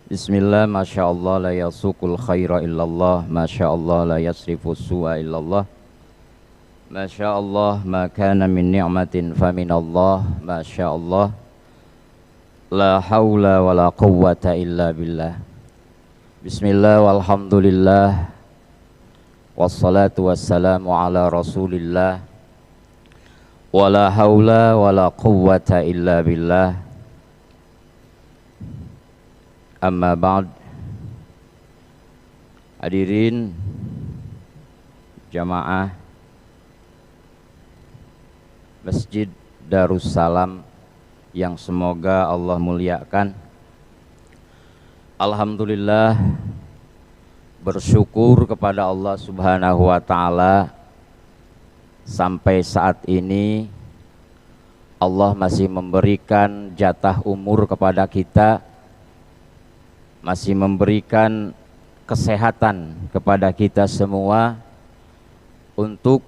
Bismillah, Masya Allah, la yasukul khaira illallah, Masya Allah, la yasrifu su'a illallah, Masya Allah, ma kana min ni'matin faminallah, Masya Allah, la hawla wa la quwwata illa billah. Bismillah, walhamdulillah, wassalatu wassalamu ala rasulillah, wa la hawla wa la quwwata illa billah. Amma ba'd. Hadirin jamaah Masjid Darussalam yang semoga Allah muliakan. Alhamdulillah, bersyukur kepada Allah Subhanahu wa taala, sampai saat ini Allah masih memberikan jatah umur kepada kita, masih memberikan kesehatan kepada kita semua untuk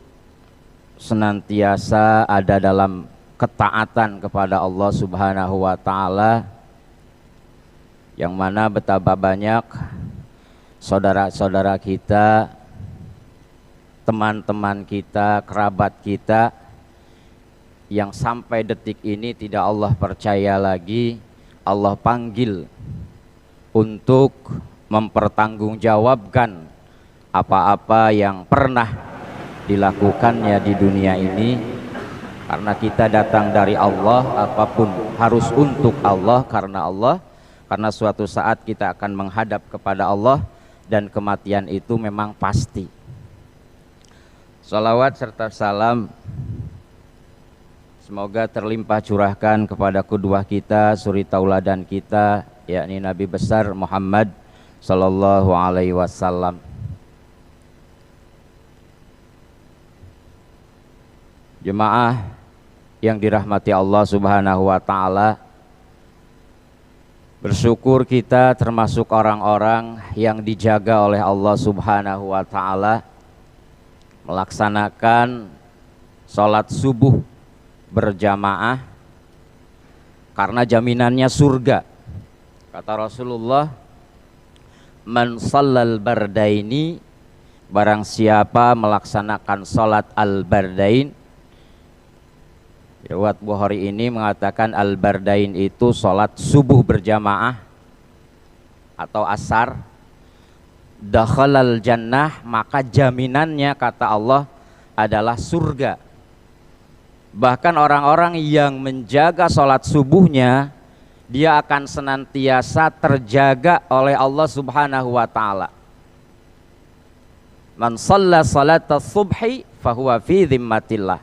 senantiasa ada dalam ketaatan kepada Allah Subhanahu wa taala, yang mana betapa banyak saudara-saudara kita, teman-teman kita, kerabat kita yang sampai detik ini tidak Allah percaya lagi, Allah panggil untuk mempertanggungjawabkan apa-apa yang pernah dilakukannya di dunia ini. Karena kita datang dari Allah, apapun harus untuk Allah, karena Allah, karena suatu saat kita akan menghadap kepada Allah dan kematian itu memang pasti. Salawat serta salam semoga terlimpah curahkan kepada qudwah kita, suri tauladan kita, yakni Nabi besar Muhammad sallallahu alaihi wasallam. Jemaah yang dirahmati Allah Subhanahu wa taala, bersyukur kita termasuk orang-orang yang dijaga oleh Allah Subhanahu wa taala melaksanakan sholat subuh berjamaah karena jaminannya surga. Kata Rasulullah, man shallal bardaini, barang siapa melaksanakan sholat al-bardain. Riwayat Bukhari ini mengatakan al-bardain itu sholat subuh berjamaah atau asar, dakhalal jannah, maka jaminannya kata Allah adalah surga. Bahkan orang-orang yang menjaga sholat subuhnya, dia akan senantiasa terjaga oleh Allah Subhanahu wa taala. Man shalla salata subhi fahuwa fi dhimmatillah.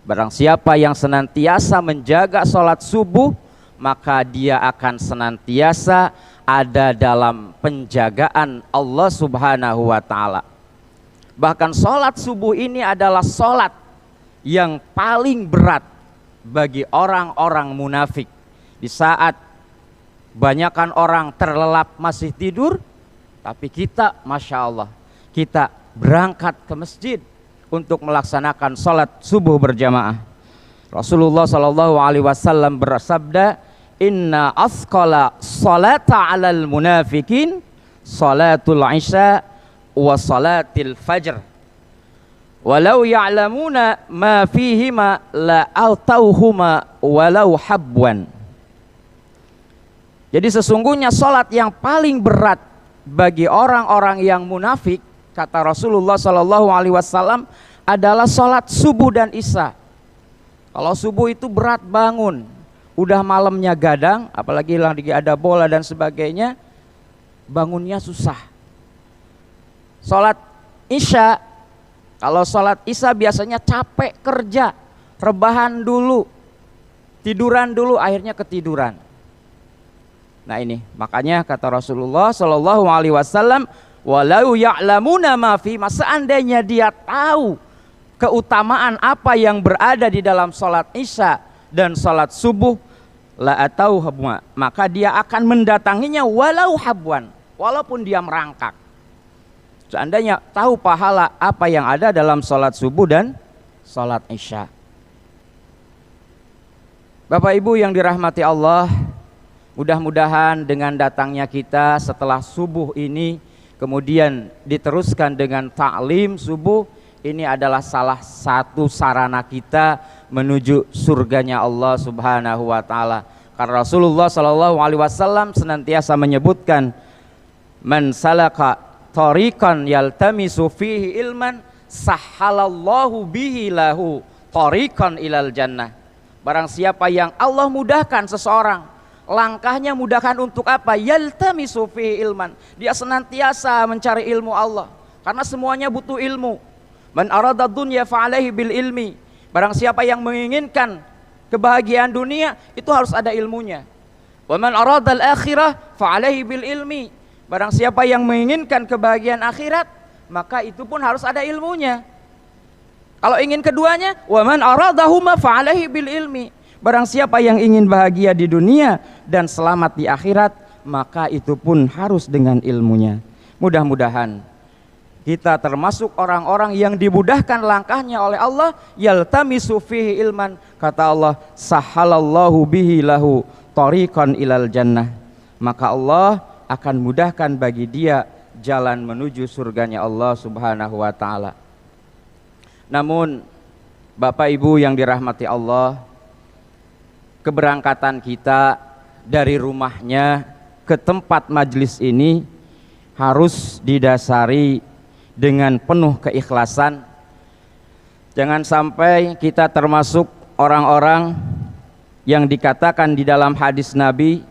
Barang siapa yang senantiasa menjaga sholat subuh, maka dia akan senantiasa ada dalam penjagaan Allah Subhanahu wa taala. Bahkan sholat subuh ini adalah sholat yang paling berat bagi orang-orang munafik. Di saat banyakkan orang terlelap masih tidur, tapi kita Masya Allah, kita berangkat ke masjid untuk melaksanakan sholat subuh berjamaah. Rasulullah sallallahu alaihi wasallam bersabda, inna asqala salata alal munafikin salatul isya wa salatil fajr walau ya'lamuna ma fihima la altauhuma walau habwan. Jadi sesungguhnya sholat yang paling berat bagi orang-orang yang munafik, kata Rasulullah sallallahu alaihi wasallam, adalah sholat subuh dan isya. Kalau subuh itu berat bangun, udah malamnya gadang, apalagi lagi ada bola dan sebagainya, bangunnya susah. Sholat isya, kalau sholat isya biasanya capek kerja, rebahan dulu, tiduran dulu, akhirnya ketiduran. Nah ini makanya kata Rasulullah sallallahu alaihi wasallam, walau ya'lamuna ma fi, seandainya dia tahu keutamaan apa yang berada di dalam sholat isya dan sholat subuh, la atau habwa, maka dia akan mendatanginya walau habwan, walaupun dia merangkak. Seandainya tahu pahala apa yang ada dalam sholat subuh dan sholat isya. Bapak Ibu yang dirahmati Allah, Mudah-mudahan dengan datangnya kita setelah subuh ini, kemudian diteruskan dengan ta'lim subuh, ini adalah salah satu sarana kita menuju surganya Allah Subhanahu wa taala. Karena Rasulullah sallallahu alaihi wasallam senantiasa menyebutkan, man salaka tariqan yaltamisu fihi ilman sahhalallahu bihi lahu tariqan ilal jannah. Barang siapa yang Allah mudahkan seseorang, langkahnya mudahkan untuk apa? Yaltamisu fihi ilman. Dia senantiasa mencari ilmu Allah, karena semuanya butuh ilmu. Man arada dunya fa'alaihi bil ilmi. Barang siapa yang menginginkan kebahagiaan dunia, itu harus ada ilmunya. Wa man arada al akhirah fa'alaihi bil ilmi. Barang siapa yang menginginkan kebahagiaan akhirat, maka itu pun harus ada ilmunya. Kalau ingin keduanya, wa man aradahuma fa'alaihi bil ilmi. Barang siapa yang ingin bahagia di dunia dan selamat di akhirat, maka itu pun harus dengan ilmunya. Mudah-mudahan kita termasuk orang-orang yang dimudahkan langkahnya oleh Allah, yaltamisu fihi ilman. Kata Allah, sahhalallahu bihi lahu tariqan ilal jannah. Maka Allah akan mudahkan bagi dia jalan menuju surganya Allah Subhanahu wa taala. Namun Bapak Ibu yang dirahmati Allah, keberangkatan kita dari rumahnya ke tempat majlis ini harus didasari dengan penuh keikhlasan. Jangan sampai kita termasuk orang-orang yang dikatakan di dalam hadis Nabi,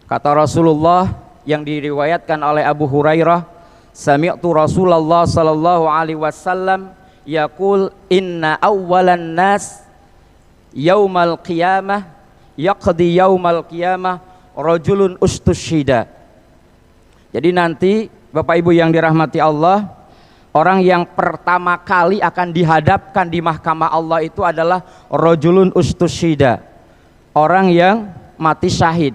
kata Rasulullah yang diriwayatkan oleh Abu Hurairah, sami'tu Rasulullah sallallahu alaihi wasallam yaqul inna awwalan nas yaumal qiyamah yaqdi yaumal qiyamah rajulun ustushida. Jadi nanti Bapak Ibu yang dirahmati Allah, orang yang pertama kali akan dihadapkan di mahkamah Allah itu adalah rajulun ustushida, orang yang mati syahid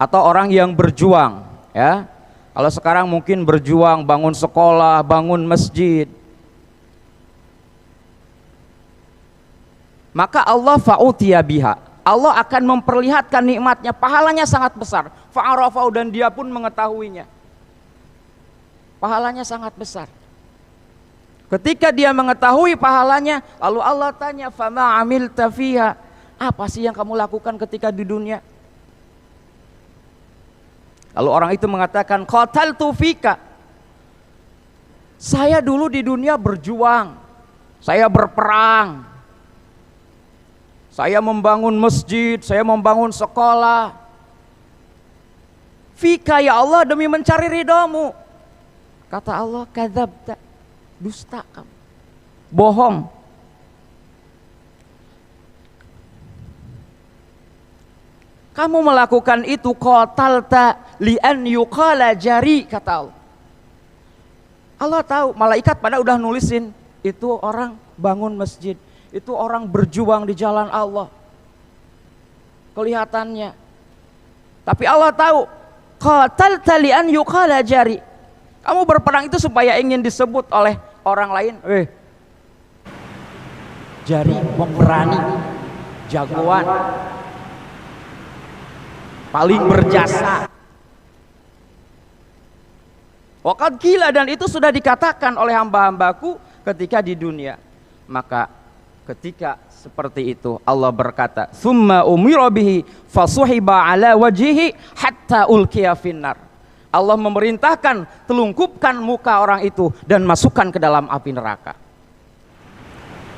atau orang yang berjuang, ya. Kalau sekarang mungkin berjuang bangun sekolah, bangun masjid. Maka Allah fa'utiya biha, Allah akan memperlihatkan nikmatnya, pahalanya sangat besar. Fa'arafau, dan dia pun mengetahuinya. Pahalanya sangat besar. Ketika dia mengetahui pahalanya, lalu Allah tanya, fama amilta fiha, apa sih yang kamu lakukan ketika di dunia? Lalu orang itu mengatakan, qataltu fika, saya dulu di dunia berjuang, saya berperang, saya membangun masjid, saya membangun sekolah. Fika ya Allah, demi mencari ridhamu. Kata Allah, kadzabta, dusta kamu, bohong. Kamu melakukan itu qatalta li'an yuqala jari, kata Allah. Allah tahu, malaikat pada udah nulisin, itu orang bangun masjid, itu orang berjuang di jalan Allah. Kelihatannya. Tapi Allah tahu, qatalta li'an yuqala jari. Kamu berperang itu supaya ingin disebut oleh orang lain, jari, pemberani, jagoan, paling berjasa. Waqad qila, dan itu sudah dikatakan oleh hamba-hambaku ketika di dunia. Maka ketika seperti itu Allah berkata, summa umira bihi fasuhiba ala wajhihi hatta ulqiya finnar. Allah memerintahkan telungkupkan muka orang itu dan masukkan ke dalam api neraka.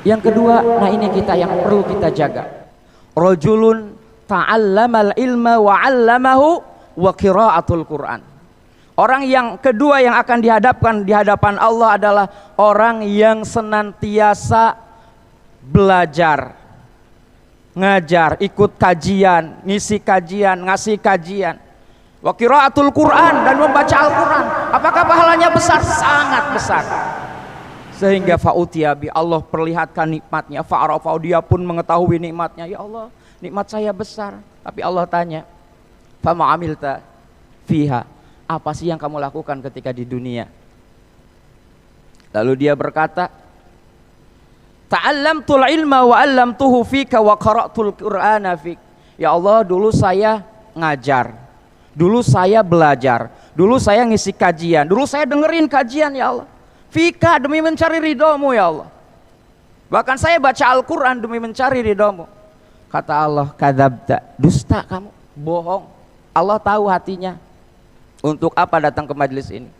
Yang kedua, nah ini kita yang perlu kita jaga. Rajulun ta'allamal ilma wa 'allamahu wa qira'atul Qur'an. Orang yang kedua yang akan dihadapkan di hadapan Allah adalah orang yang senantiasa belajar, ngajar, ikut kajian, ngisi kajian, ngasih kajian. Wa qiraatul Quran, dan membaca Al-Quran. Apakah pahalanya besar? Sangat besar. Sehingga fa'utiya bi, Allah perlihatkan nikmatnya. Fa'arafau, dia pun mengetahui nikmatnya. Ya Allah, nikmat saya besar. Tapi Allah tanya, fama amilta fiha, apa sih yang kamu lakukan ketika di dunia? Lalu dia berkata, ta'allamtul ilma wa 'allamtuhu fika wa qara'tul Qur'ana fik. Ya Allah, dulu saya ngajar, dulu saya belajar, dulu saya ngisi kajian, dulu saya dengerin kajian ya Allah. Fika, demi mencari ridhomu ya Allah. Bahkan saya baca Al-Quran demi mencari ridhomu. Kata Allah, kadzabta, dusta kamu, bohong. Allah tahu hatinya. Untuk apa datang ke majelis ini?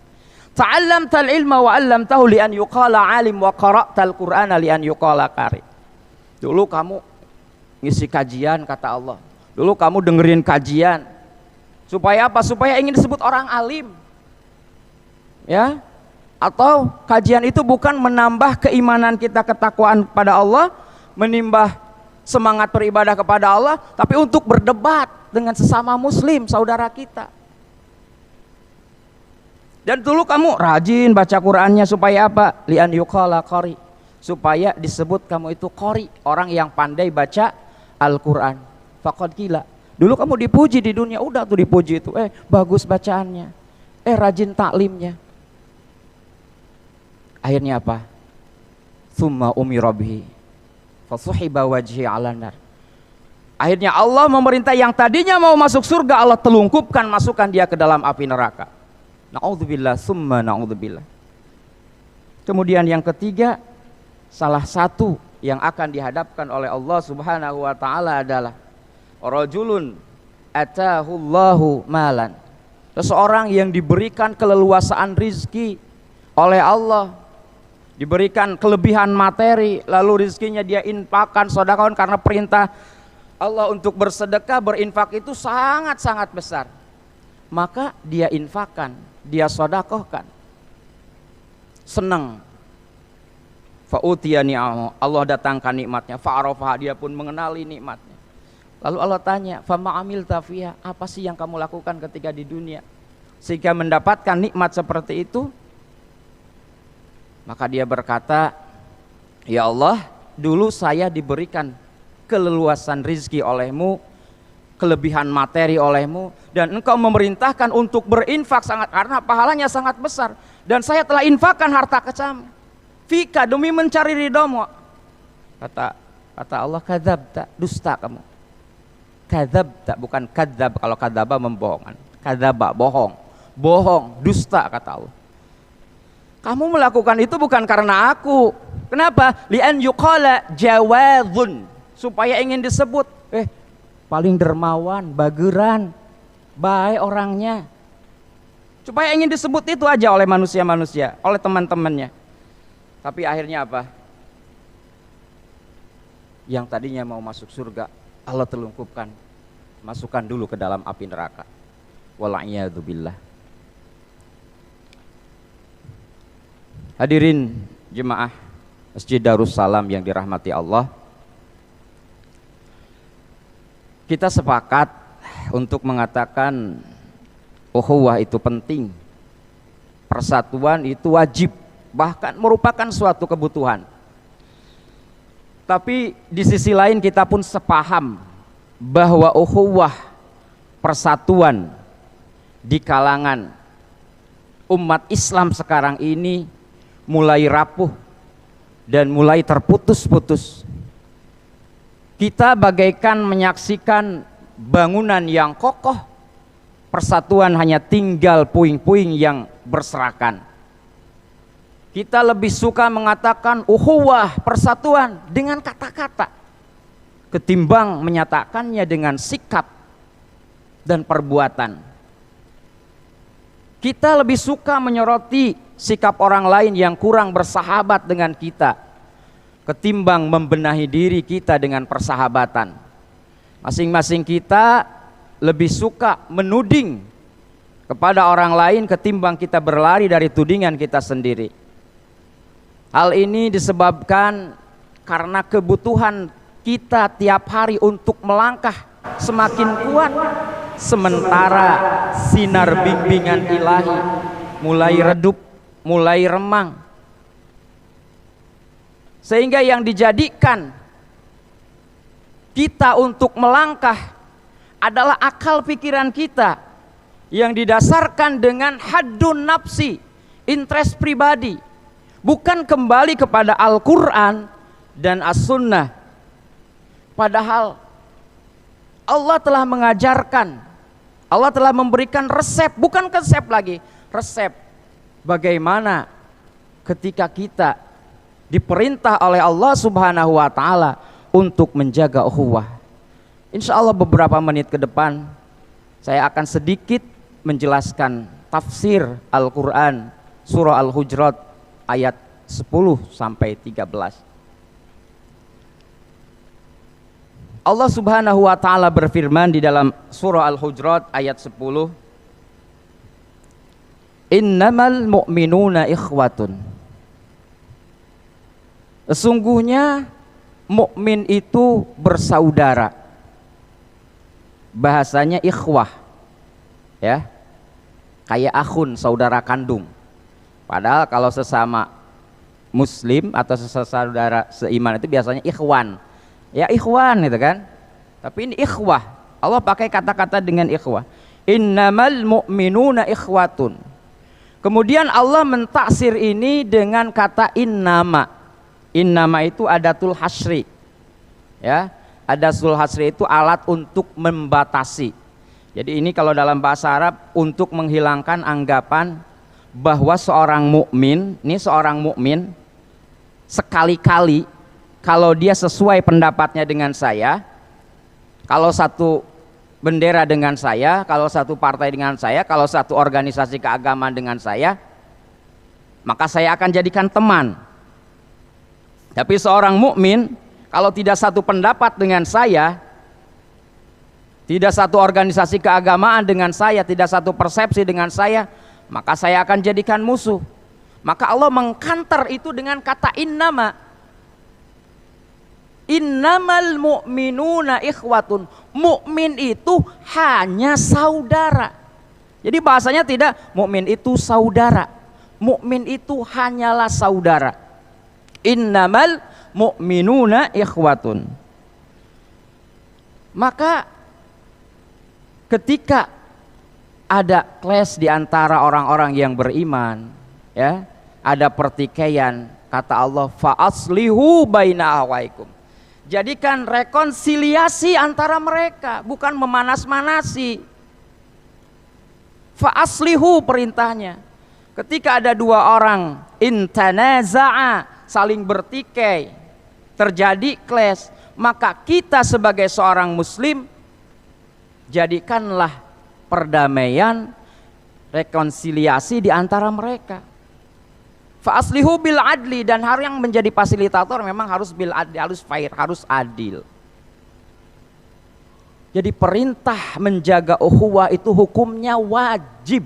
Ta'allamtal ilma wa 'allamtahu li an yuqala 'alim wa qara'tal Qur'ana li an yuqala qari. Dulu kamu ngisi kajian kata Allah. Dulu kamu dengerin kajian. Supaya apa? Supaya ingin disebut orang alim. Ya? Atau kajian itu bukan menambah keimanan kita, ketakwaan pada Allah, menimbah semangat beribadah kepada Allah, tapi untuk berdebat dengan sesama muslim, saudara kita. Dan dulu kamu rajin baca Qur'annya supaya apa? Li'an yuqala qari, supaya disebut kamu itu qari, orang yang pandai baca Al-Qur'an. Faqad qila, dulu kamu dipuji di dunia, udah tuh dipuji itu, bagus bacaannya, rajin taklimnya. Akhirnya apa? Tsumma umira bihi fasuhiba wajhi 'alan nar. Akhirnya Allah memerintah yang tadinya mau masuk surga, Allah telungkupkan, masukkan dia ke dalam api neraka. Na'udzubillah, summa na'udzubillah. Kemudian yang ketiga, salah satu yang akan dihadapkan oleh Allah Subhanahu wa taala adalah rajulun atahullahu malan. Seseorang yang diberikan keleluasaan rizki oleh Allah, diberikan kelebihan materi, lalu rizkinya dia infakkan, sedekahkan, karena perintah Allah untuk bersedekah, berinfak itu sangat-sangat besar. Maka dia infakkan, dia sedekahkan. Senang. Fa'utiya ni'amahu, Allah datangkan nikmatnya, fa'arafaha, dia pun mengenali nikmatnya. Lalu Allah tanya, fama amilta fiha, apa sih yang kamu lakukan ketika di dunia sehingga mendapatkan nikmat seperti itu? Maka dia berkata, ya Allah, dulu saya diberikan keleluasan rizki olehmu, kelebihan materi olehmu, dan engkau memerintahkan untuk berinfak sangat, karena pahalanya sangat besar, dan saya telah infakkan harta kecam fika, demi mencari ridhomu. Kata Allah, kadzabta, dusta kamu. Kadzabta, bukan kadzab, kalau kadzaba membohongkan, kadzaba, bohong, dusta kata Allah. Kamu melakukan itu bukan karena aku. Kenapa? Li'an yuqala jawadun, supaya ingin disebut paling dermawan, bageran, baik orangnya. Supaya ingin disebut itu aja oleh manusia-manusia, oleh teman-temannya. Tapi akhirnya apa? Yang tadinya mau masuk surga, Allah telungkupkan, masukkan dulu ke dalam api neraka. Wala'iyadzubillah. Hadirin jemaah Masjid Darussalam yang dirahmati Allah, kita sepakat untuk mengatakan ukhuwah itu penting, persatuan itu wajib, bahkan merupakan suatu kebutuhan. Tapi di sisi lain kita pun sepaham bahwa ukhuwah, persatuan di kalangan umat Islam sekarang ini mulai rapuh dan mulai terputus-putus. Kita bagaikan menyaksikan bangunan yang kokoh, persatuan hanya tinggal puing-puing yang berserakan. Kita lebih suka mengatakan ukhuwah, persatuan dengan kata-kata, ketimbang menyatakannya dengan sikap dan perbuatan. Kita lebih suka menyoroti sikap orang lain yang kurang bersahabat dengan kita, ketimbang membenahi diri kita dengan persahabatan. Masing-masing kita lebih suka menuding kepada orang lain ketimbang kita berlari dari tudingan kita sendiri. Hal ini disebabkan karena kebutuhan kita tiap hari untuk melangkah semakin kuat, sementara sinar bimbingan ilahi mulai redup, mulai remang, sehingga yang dijadikan kita untuk melangkah adalah akal pikiran kita yang didasarkan dengan haddun nafsi, interest pribadi, bukan kembali kepada Al-Quran dan As-Sunnah. Padahal Allah telah mengajarkan Allah telah memberikan resep, bukan konsep lagi, resep bagaimana ketika kita diperintah oleh Allah Subhanahu wa taala untuk menjaga ukhuwah. Insya Allah beberapa menit ke depan saya akan sedikit menjelaskan tafsir Al-Quran surah Al-Hujurat ayat 10 sampai 13. Allah Subhanahu wa taala berfirman di dalam surah Al-Hujurat ayat 10, Innamal mu'minuna ikhwatun. Sesungguhnya mukmin itu bersaudara. Bahasanya ikhwah, ya, kayak akhun, saudara kandung. Padahal kalau sesama muslim atau saudara seiman itu biasanya ikhwan, ya ikhwan gitu kan. Tapi ini ikhwah, Allah pakai kata-kata dengan ikhwah. Innamal mu'minuna ikhwatun. Kemudian Allah mentaksir ini dengan kata innama. Innama itu adatul hasri, ya. Adatul hasri itu alat untuk membatasi. Jadi ini kalau dalam bahasa Arab untuk menghilangkan anggapan bahwa seorang mukmin, ini seorang mukmin sekali-kali kalau dia sesuai pendapatnya dengan saya, kalau satu bendera dengan saya, kalau satu partai dengan saya, kalau satu organisasi keagamaan dengan saya, maka saya akan jadikan teman. Tapi seorang mukmin kalau tidak satu pendapat dengan saya, tidak satu organisasi keagamaan dengan saya, tidak satu persepsi dengan saya, maka saya akan jadikan musuh. Maka Allah mengkanter itu dengan kata innama. Innamal mu'minuna ikhwatun. Mukmin itu hanya saudara. Jadi bahasanya tidak mukmin itu saudara. Mukmin itu hanyalah saudara. Innamal mu'minuna ikhwatun. Maka ketika ada clash di antara orang-orang yang beriman, ya, ada pertikaian, kata Allah fa'aslihu baina ahwaikum. Jadikan rekonsiliasi antara mereka, bukan memanas-manasi. Fa'aslihu perintahnya. Ketika ada dua orang intanaza'a, saling bertikai, terjadi clash, maka kita sebagai seorang muslim jadikanlah perdamaian, rekonsiliasi di antara mereka. Fa'aslihu bil adli, dan harus yang menjadi fasilitator memang harus bil adli, harus fair, harus adil. Jadi perintah menjaga ukhuwah itu hukumnya wajib.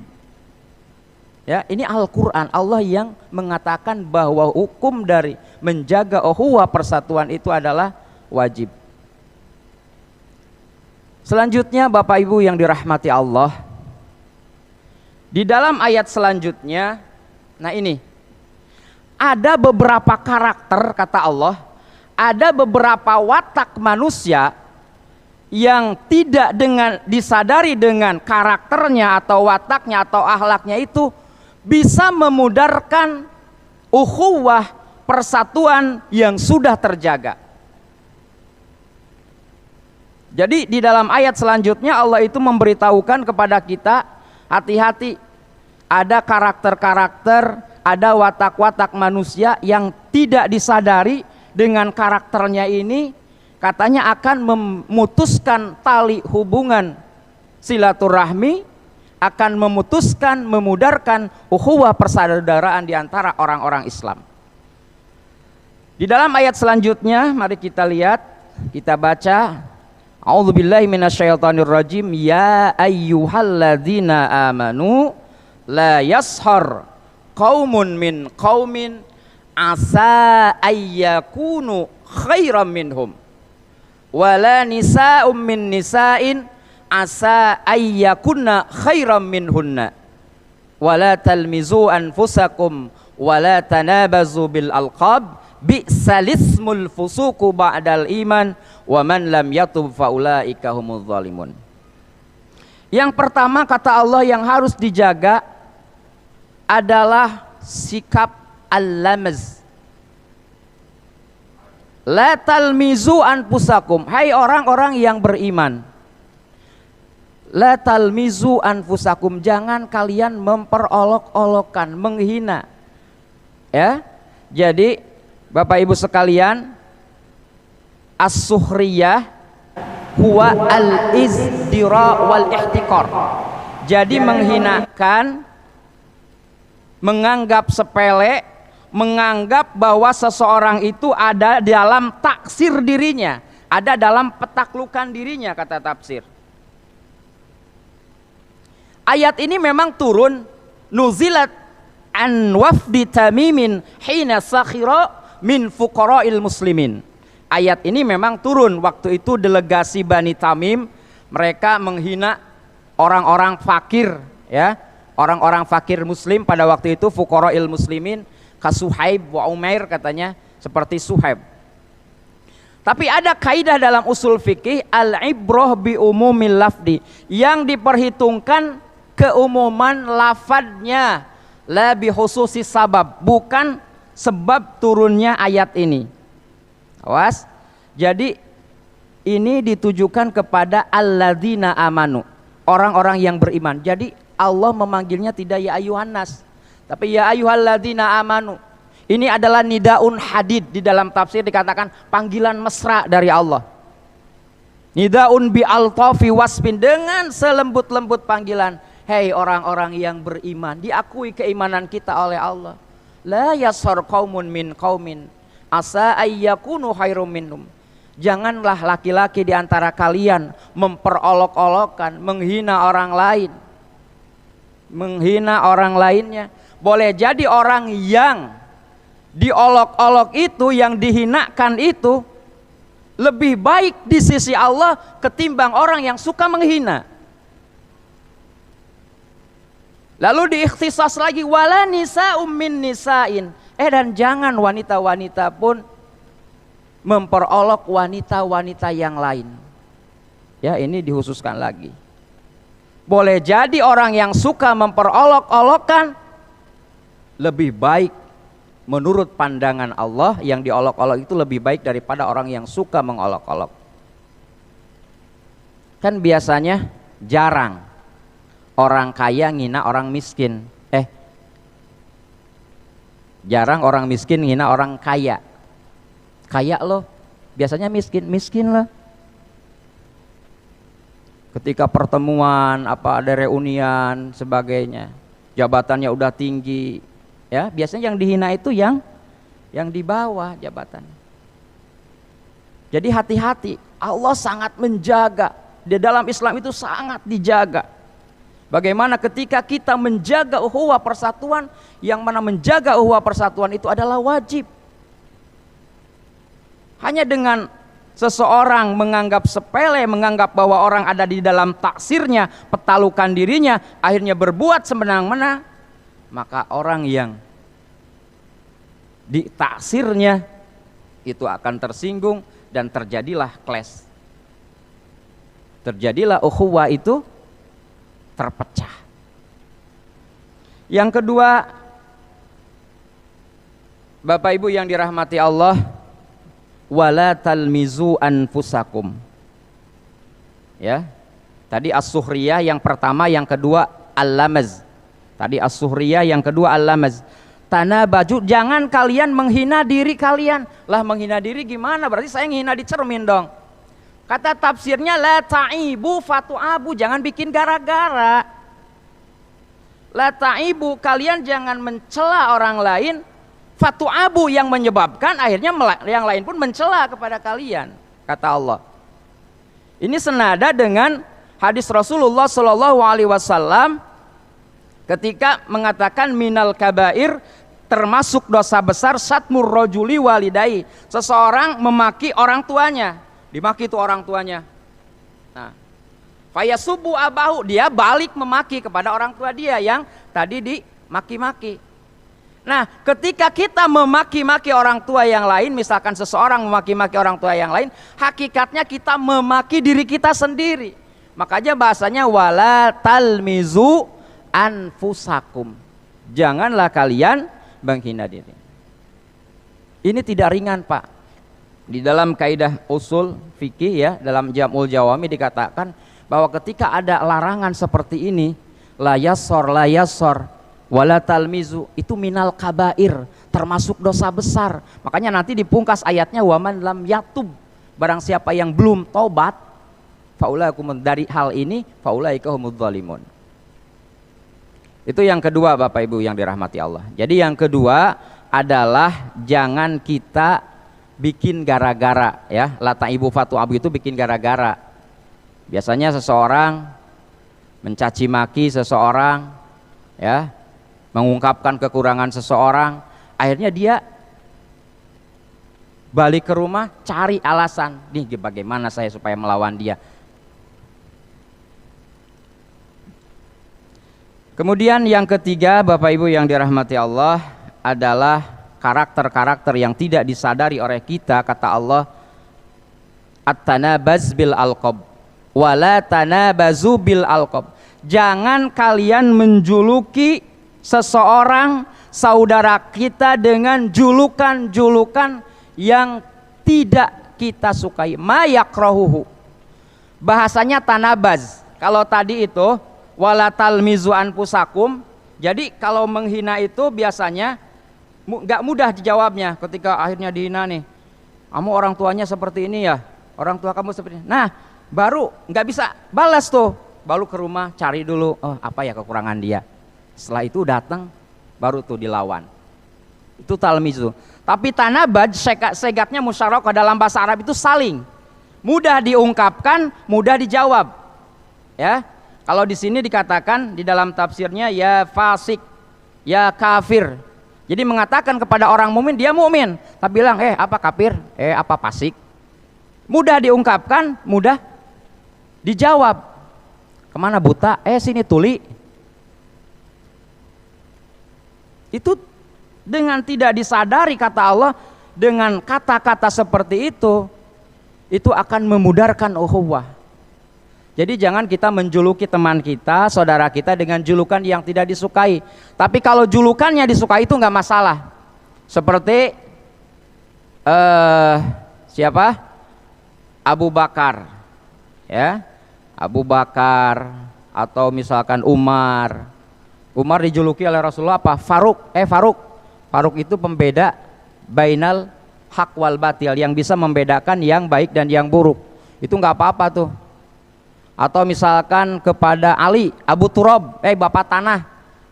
Ya, ini Al-Quran, Allah yang mengatakan bahwa hukum dari menjaga ukhuwah persatuan itu adalah wajib. Selanjutnya Bapak Ibu yang dirahmati Allah, di dalam ayat selanjutnya, nah ini ada beberapa karakter, kata Allah, ada beberapa watak manusia yang tidak dengan disadari dengan karakternya atau wataknya atau akhlaknya itu bisa memudarkan ukhuwah persatuan yang sudah terjaga. Jadi di dalam ayat selanjutnya Allah itu memberitahukan kepada kita, hati-hati, ada karakter-karakter, ada watak-watak manusia yang tidak disadari dengan karakternya ini, katanya akan memutuskan tali hubungan silaturahmi, akan memutuskan, memudarkan ukhuwah persaudaraan di antara orang-orang Islam. Di dalam ayat selanjutnya mari kita lihat, kita baca, A'udzubillahi minasyaitonirrajim, ya ayyuhalladzina amanu la yashar qaumun min qaumin asa ayyakunu khairam minhum wala nisa'um min nisa'in asa ayyakunna khairam minhunna wala talmizu anfusakum wala tanabazu bil alqab bi'sal ismul fusuqu ba'dal iman wa man lam yatub faulaika humuz zalimun. Yang pertama kata Allah yang harus dijaga adalah sikap al-lamaz. La talmizu anfusakum, hai orang-orang yang beriman, La talmizu anfusakum, jangan kalian memperolok-olokkan, menghina. Ya. Jadi Bapak Ibu sekalian, as-suhriyah huwa al-izdira wal ihtikar. Jadi menghinakan, menganggap sepele, menganggap bahwa seseorang itu ada dalam taksir dirinya, ada dalam petaklukan dirinya, kata tafsir. Ayat ini memang turun nuzilat an wafdi Tamimin hina sakhira min fuqara'il muslimin. Ayat ini memang turun waktu itu delegasi Bani Tamim, mereka menghina orang-orang fakir, ya, orang-orang fakir muslim pada waktu itu, fuqara'il muslimin, kasuhaib wa Umair katanya, seperti Suhaib. Tapi ada kaidah dalam usul fikih, al-ibrah bi umumil lafdi, yang diperhitungkan keumuman lafadznya, la bi khususi sabab, bukan sebab turunnya ayat ini. Awas. Jadi ini ditujukan kepada alladzina amanu, orang-orang yang beriman. Jadi Allah memanggilnya tidak ya ayuhan nas, tapi ya ayyuhalladzina amanu. Ini adalah nidaun hadid, di dalam tafsir dikatakan panggilan mesra dari Allah. Nidaun bi altafi wasbin, dengan selembut-lembut panggilan. Hei orang-orang yang beriman, diakui keimanan kita oleh Allah. La yashar qaumun min qaumin asa ayyakunu khairum minhum. Janganlah laki-laki di antara kalian memperolok-olokkan, menghina orang lain, menghina orang lainnya. Boleh jadi orang yang diolok-olok itu, yang dihinakan itu lebih baik di sisi Allah ketimbang orang yang suka menghina. Lalu diikhtisas lagi, wala nisa'um min nisa'in, dan jangan wanita-wanita pun memperolok wanita-wanita yang lain. Ya, ini dihususkan lagi. Boleh jadi orang yang suka memperolok-olokkan lebih baik menurut pandangan Allah, yang diolok-olok itu lebih baik daripada orang yang suka mengolok-olok. Kan biasanya jarang orang kaya ngina orang miskin. Jarang orang miskin ngina orang kaya. Kaya loh, biasanya miskin loh. Ketika pertemuan, apa ada reunian sebagainya, jabatannya udah tinggi, ya biasanya yang dihina itu yang di bawah jabatan. Jadi hati-hati, Allah sangat menjaga. Di dalam Islam itu sangat dijaga. Bagaimana ketika kita menjaga ukhuwah persatuan, yang mana menjaga ukhuwah persatuan itu adalah wajib. Hanya dengan seseorang menganggap sepele, menganggap bahwa orang ada di dalam taksirnya, petalukan dirinya, akhirnya berbuat semena-mena, maka orang yang di taksirnya itu akan tersinggung dan terjadilah clash. Terjadilah ukhuwah itu terpecah. Yang kedua, Bapak Ibu yang dirahmati Allah, wala talmizu anfusakum. Ya. Tadi as-suhriyah yang pertama, yang kedua al-lamaz. Tadi as-suhriyah, yang kedua al-lamaz. Tanah baju, jangan kalian menghina diri kalian. Lah menghina diri gimana? Berarti saya menghina di cermin dong. Kata tafsirnya la ta'ibu fatu'abu, jangan bikin gara-gara. La ta'ibu, kalian jangan mencela orang lain, fatu'abu, yang menyebabkan akhirnya yang lain pun mencela kepada kalian, kata Allah. Ini senada dengan hadis Rasulullah SAW ketika mengatakan minal kabair, termasuk dosa besar satmur rajuli walidai, seseorang memaki orang tuanya. Dimaki itu orang tuanya. Nah, fayasubu abahu, dia balik memaki kepada orang tua dia yang tadi dimaki-maki. Nah, ketika kita memaki-maki orang tua yang lain, misalkan seseorang memaki-maki orang tua yang lain, hakikatnya kita memaki diri kita sendiri. Makanya bahasanya wala talmizu anfusakum. Janganlah kalian menghina diri. Ini tidak ringan, Pak. Di dalam kaidah usul fikih, ya, dalam Jam'ul Jawami dikatakan bahwa ketika ada larangan seperti ini, la yassor wala talmizu, itu minal kabair, termasuk dosa besar. Makanya nanti di pungkas ayatnya waman lam yatub, barang siapa yang belum tobat, faulaikum, dari hal ini faulaika humudz zalimun. Itu yang kedua Bapak Ibu yang dirahmati Allah. Jadi yang kedua adalah jangan kita bikin gara-gara, ya. Lata ibu fatu abu itu bikin gara-gara. Biasanya seseorang mencaci maki seseorang, ya, mengungkapkan kekurangan seseorang, akhirnya dia balik ke rumah cari alasan, nih bagaimana saya supaya melawan dia. Kemudian yang ketiga Bapak Ibu yang dirahmati Allah adalah karakter-karakter yang tidak disadari oleh kita. Kata Allah, at-tanabaz bil alqab wala tanabazu bil alqab. Jangan kalian menjuluki seseorang saudara kita dengan julukan-julukan yang tidak kita sukai. Ma yakrahuhu. Bahasanya tanabaz. Kalau tadi itu wala talmizu anfusakum. Jadi kalau menghina itu biasanya nggak mudah dijawabnya ketika akhirnya dihina nih. Kamu orang tuanya seperti ini ya, orang tua kamu seperti ini. Nah, baru nggak bisa balas tuh. Baru ke rumah cari dulu, oh apa ya kekurangan dia. Setelah itu datang baru tuh dilawan. Itu talmizu. Tapi tanabaj segatnya musyarakah dalam bahasa Arab itu saling. Mudah diungkapkan, mudah dijawab. Ya. Kalau di sini dikatakan di dalam tafsirnya ya fasik, ya kafir. Jadi mengatakan kepada orang mukmin dia mukmin, tapi bilang apa kafir, apa fasik. Mudah diungkapkan, mudah dijawab. Kemana buta? Sini tuli. Itu dengan tidak disadari kata Allah, dengan kata-kata seperti itu akan memudarkan ukhuwah. Jadi jangan kita menjuluki teman kita, saudara kita dengan julukan yang tidak disukai. Tapi kalau julukannya disukai itu nggak masalah. Seperti siapa? Abu Bakar, ya, Abu Bakar, atau misalkan Umar. Umar dijuluki oleh Rasulullah apa? Faruk. Faruk itu pembeda bainal haq wal batil, yang bisa membedakan yang baik dan yang buruk. Itu nggak apa-apa tuh. Atau misalkan kepada Ali, Abu Turab, bapak tanah,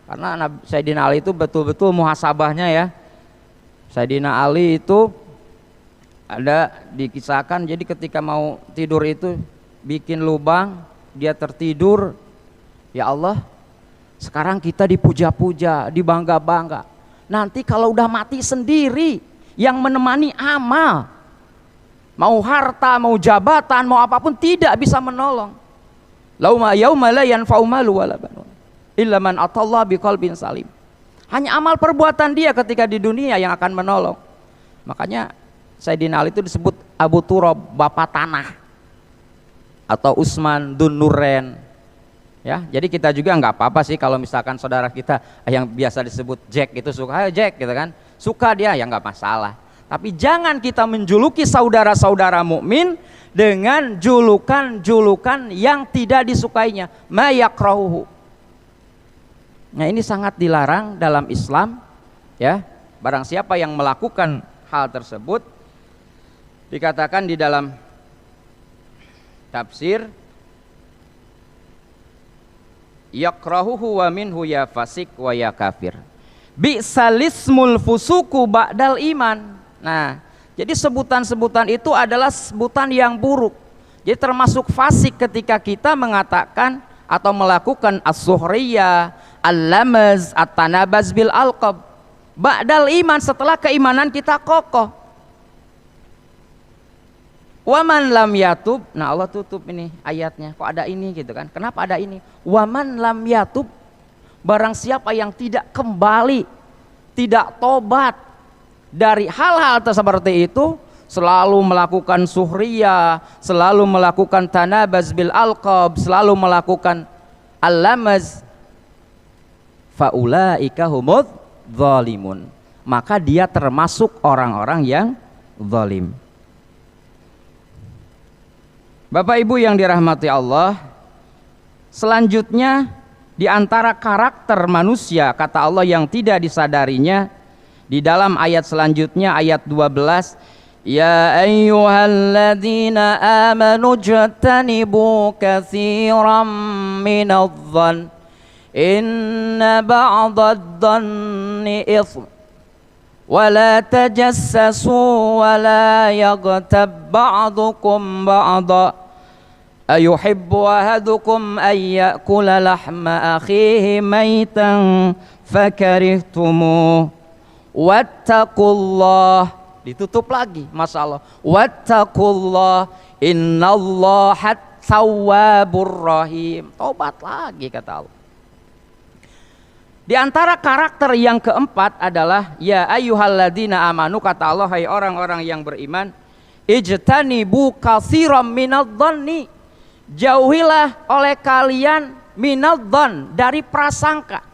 karena Sayyidina Ali itu betul-betul muhasabahnya, ya. Sayyidina Ali itu ada dikisahkan, jadi ketika mau tidur itu bikin lubang, dia tertidur. Ya Allah, sekarang kita dipuja-puja, dibangga-bangga. Nanti kalau udah mati sendiri, yang menemani amal, mau harta, mau jabatan, mau apapun tidak bisa menolong. Lauma yauma la yanfa'u malu wala banun illa man atallaha biqalbin salim. Hanya amal perbuatan dia ketika di dunia yang akan menolong. Makanya Sayyidina Ali itu disebut Abu Turab, bapak tanah, atau Utsman Dzun Nurain. Ya, jadi kita juga nggak apa-apa sih kalau misalkan saudara kita yang biasa disebut Jack itu suka, ayo Jack gitu kan. Suka dia ya nggak masalah. Tapi jangan kita menjuluki saudara-saudara mukmin dengan julukan-julukan yang tidak disukainya, ma yakrahuhu. Nah, ini sangat dilarang dalam Islam, ya. Barang siapa yang melakukan hal tersebut, dikatakan di dalam tafsir, yakrahuhu wa minhu ya fasik wa ya kafir. Bi'salismul fusuku ba'dal iman. Nah, jadi sebutan-sebutan itu adalah sebutan yang buruk. Jadi termasuk fasik ketika kita mengatakan atau melakukan as-suhriyah, al-lamaz, at-tanabaz bil alqab ba'dal iman, setelah keimanan kita kokoh. Waman lam yatub. Nah, Allah tutup ini ayatnya. Kok ada ini gitu kan? Kenapa ada ini? Waman lam yatub, barang siapa yang tidak kembali, tidak tobat dari hal-hal seperti itu, selalu melakukan suhriyah, selalu melakukan tanabaz bil alqab, selalu melakukan al-lamaz, faulaika humudz zalimun, maka dia termasuk orang-orang yang zalim. Bapak Ibu yang dirahmati Allah, Selanjutnya, di antara karakter manusia kata Allah yang tidak disadarinya, di dalam ayat selanjutnya ayat 12, ya ayyuhalladzina amanu jtanibu katsiran minadh-dhann inna ba'dadh-dhanni itsm wa la tajassasu wa la yaghtab ba'dukum ba'da ayuhibbu ahadukum ay ya'kula lahma akhihi maitan fakarihtumuh wattaqullah. Ditutup lagi, Masya Allah, wattaqullah innallaha tawwabur rahim. Tobat lagi kata Allah. Di antara karakter yang keempat adalah ya ayyuhalladzina amanu, kata Allah, hai orang-orang yang beriman, ijtanibu katsiran minadh-dhanni, jauhilah oleh kalian minadh-dhann, dari prasangka.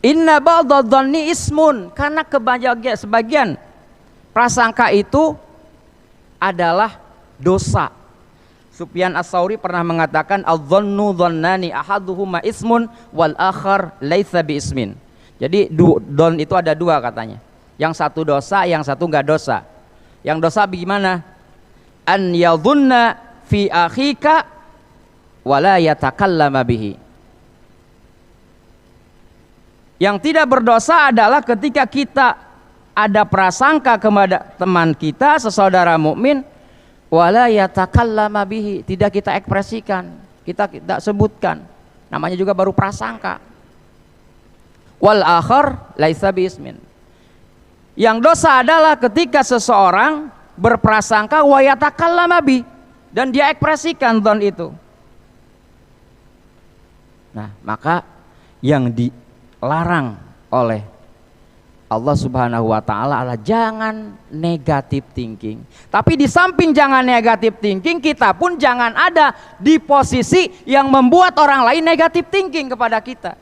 Inna ba'dadh-dhanni ismun, karena sebagian prasangka itu adalah dosa. Sufyan Ats-Tsauri pernah mengatakan adh-dhannu dhannani ahaduhuma ismun wal akhar laitsa bi ismin. Jadi don itu ada dua katanya. Yang satu dosa, yang satu enggak dosa. Yang dosa bagaimana? An yadhunna fi akhika wala yatakallama bihi. Yang tidak berdosa adalah ketika kita ada prasangka kepada teman kita, sesaudara mukmin, wala yatakallama bihi, tidak kita ekspresikan, kita tidak sebutkan, namanya juga baru prasangka. Wal akhar laisa biismin. Yang dosa adalah ketika seseorang berprasangka wa yatakallama bi, dan dia ekspresikan dzon itu. Nah, maka yang dilarang oleh Allah Subhanahu wa ta'ala adalah jangan negatif thinking. Tapi di samping jangan negatif thinking, kita pun jangan ada di posisi yang membuat orang lain negatif thinking kepada kita.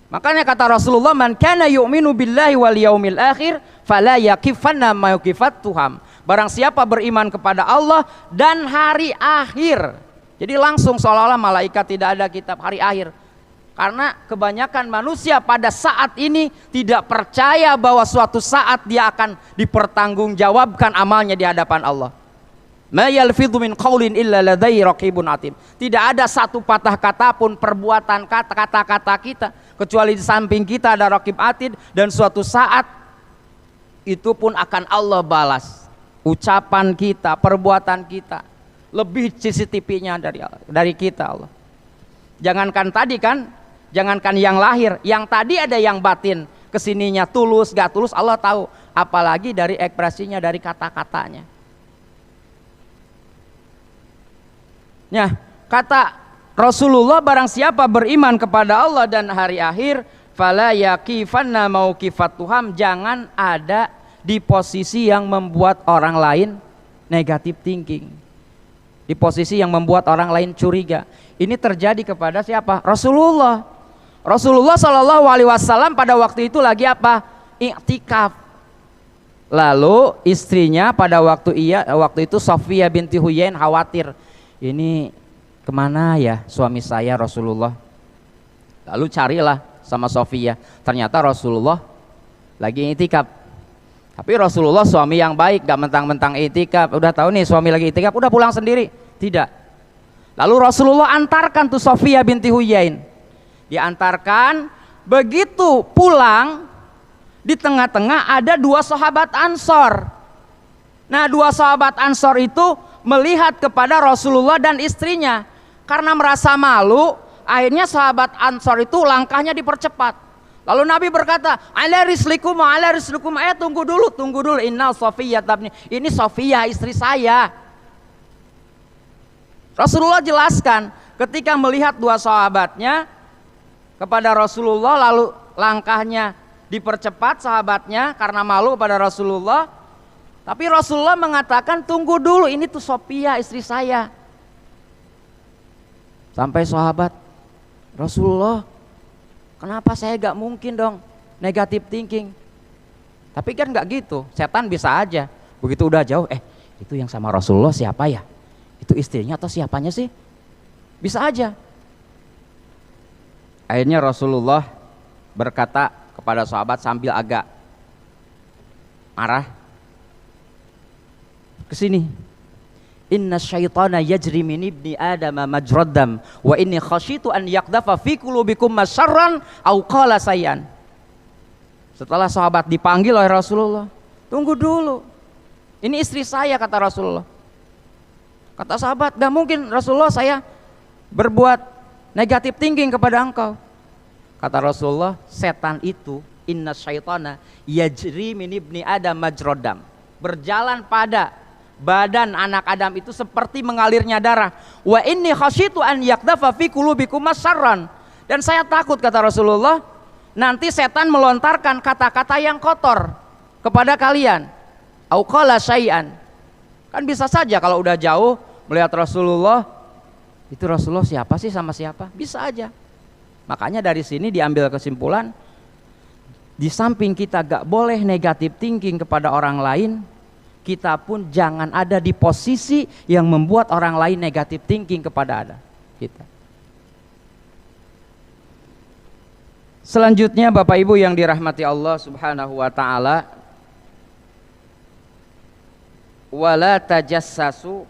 Makanya kata Rasulullah, man kana yu'minu billahi wal yaumil akhir fala yaqifanna ma yaqifat tuham. Barang siapa beriman kepada Allah dan hari akhir. Jadi langsung seolah-olah malaikat tidak ada kitab hari akhir. Karena kebanyakan manusia pada saat ini tidak percaya bahwa suatu saat dia akan dipertanggungjawabkan amalnya di hadapan Allah. Ma yalfidhu min qaulin illa ladaihi raqibun atid. Tidak ada satu patah kata pun, perbuatan kata-kata kita, kecuali di samping kita ada raqib atid, dan suatu saat itu pun akan Allah balas ucapan kita, perbuatan kita. Lebih CCTV-nya dari kita Allah. Jangankan tadi kan, jangankan yang lahir, yang tadi ada yang batin, kesininya tulus gak tulus Allah tahu, apalagi dari ekspresinya, dari kata-katanya. Ya, kata Rasulullah, barang siapa beriman kepada Allah dan hari akhir, fala yaqifanna mauqifat tuham, jangan ada di posisi yang membuat orang lain negatif thinking, di posisi yang membuat orang lain curiga. Ini terjadi kepada siapa? Rasulullah. Rasulullah Shallallahu Alaihi Wasallam pada waktu itu lagi apa? Iktikaf. Lalu istrinya pada waktu itu Sofia binti Huyain khawatir, ini kemana ya suami saya Rasulullah? Lalu carilah sama Sofia. Ternyata Rasulullah lagi iktikaf. Tapi Rasulullah suami yang baik, gak mentang-mentang iktikaf. Udah tahu nih suami lagi iktikaf, udah pulang sendiri? Tidak. Lalu Rasulullah antarkan tuh Sofia binti Huyain. Diantarkan, begitu pulang, di tengah-tengah ada dua sahabat Ansor. Nah, dua sahabat Ansor itu melihat kepada Rasulullah dan istrinya. Karena merasa malu, akhirnya sahabat Ansor itu langkahnya dipercepat. Lalu Nabi berkata, ala rislikum, tunggu dulu, innal Sofiyah, ini Sofiyah istri saya. Rasulullah jelaskan, ketika melihat dua sahabatnya kepada Rasulullah, lalu langkahnya dipercepat sahabatnya karena malu pada Rasulullah. Tapi Rasulullah mengatakan, tunggu dulu, ini tuh Sofiyah istri saya. Sampai sahabat, Rasulullah, kenapa saya gak mungkin dong negatif thinking? Tapi kan gak gitu, setan bisa aja. Begitu udah jauh, itu yang sama Rasulullah siapa ya? Itu istrinya atau siapanya sih? Bisa aja. Akhirnya Rasulullah berkata kepada sahabat sambil agak marah, kesini, inna syaitana yajri min ibni adama majraddam wa inni khasyitu an yaqdafa fi qulubikum masyarran au qala sayyan. Setelah sahabat dipanggil oleh Rasulullah, tunggu dulu, ini istri saya, kata Rasulullah. Kata sahabat, gak mungkin Rasulullah, saya berbuat negatif thinking kepada engkau. Kata Rasulullah, setan itu, inna syaitana yajri min ibni adam majrodam, berjalan pada badan anak Adam itu seperti mengalirnya darah. Wa inni khasyitu an yakdafa fi qulubikum masyarran, dan saya takut, kata Rasulullah, nanti setan melontarkan kata-kata yang kotor kepada kalian. Au qala syai'an, kan bisa saja kalau udah jauh melihat Rasulullah, itu Rasulullah siapa sih sama siapa, bisa aja. Makanya dari sini diambil kesimpulan, di samping kita gak boleh negatif thinking kepada orang lain, kita pun jangan ada di posisi yang membuat orang lain negatif thinking kepada kita. Selanjutnya Bapak Ibu yang dirahmati Allah Subhanahu wa taala, wala tajassasu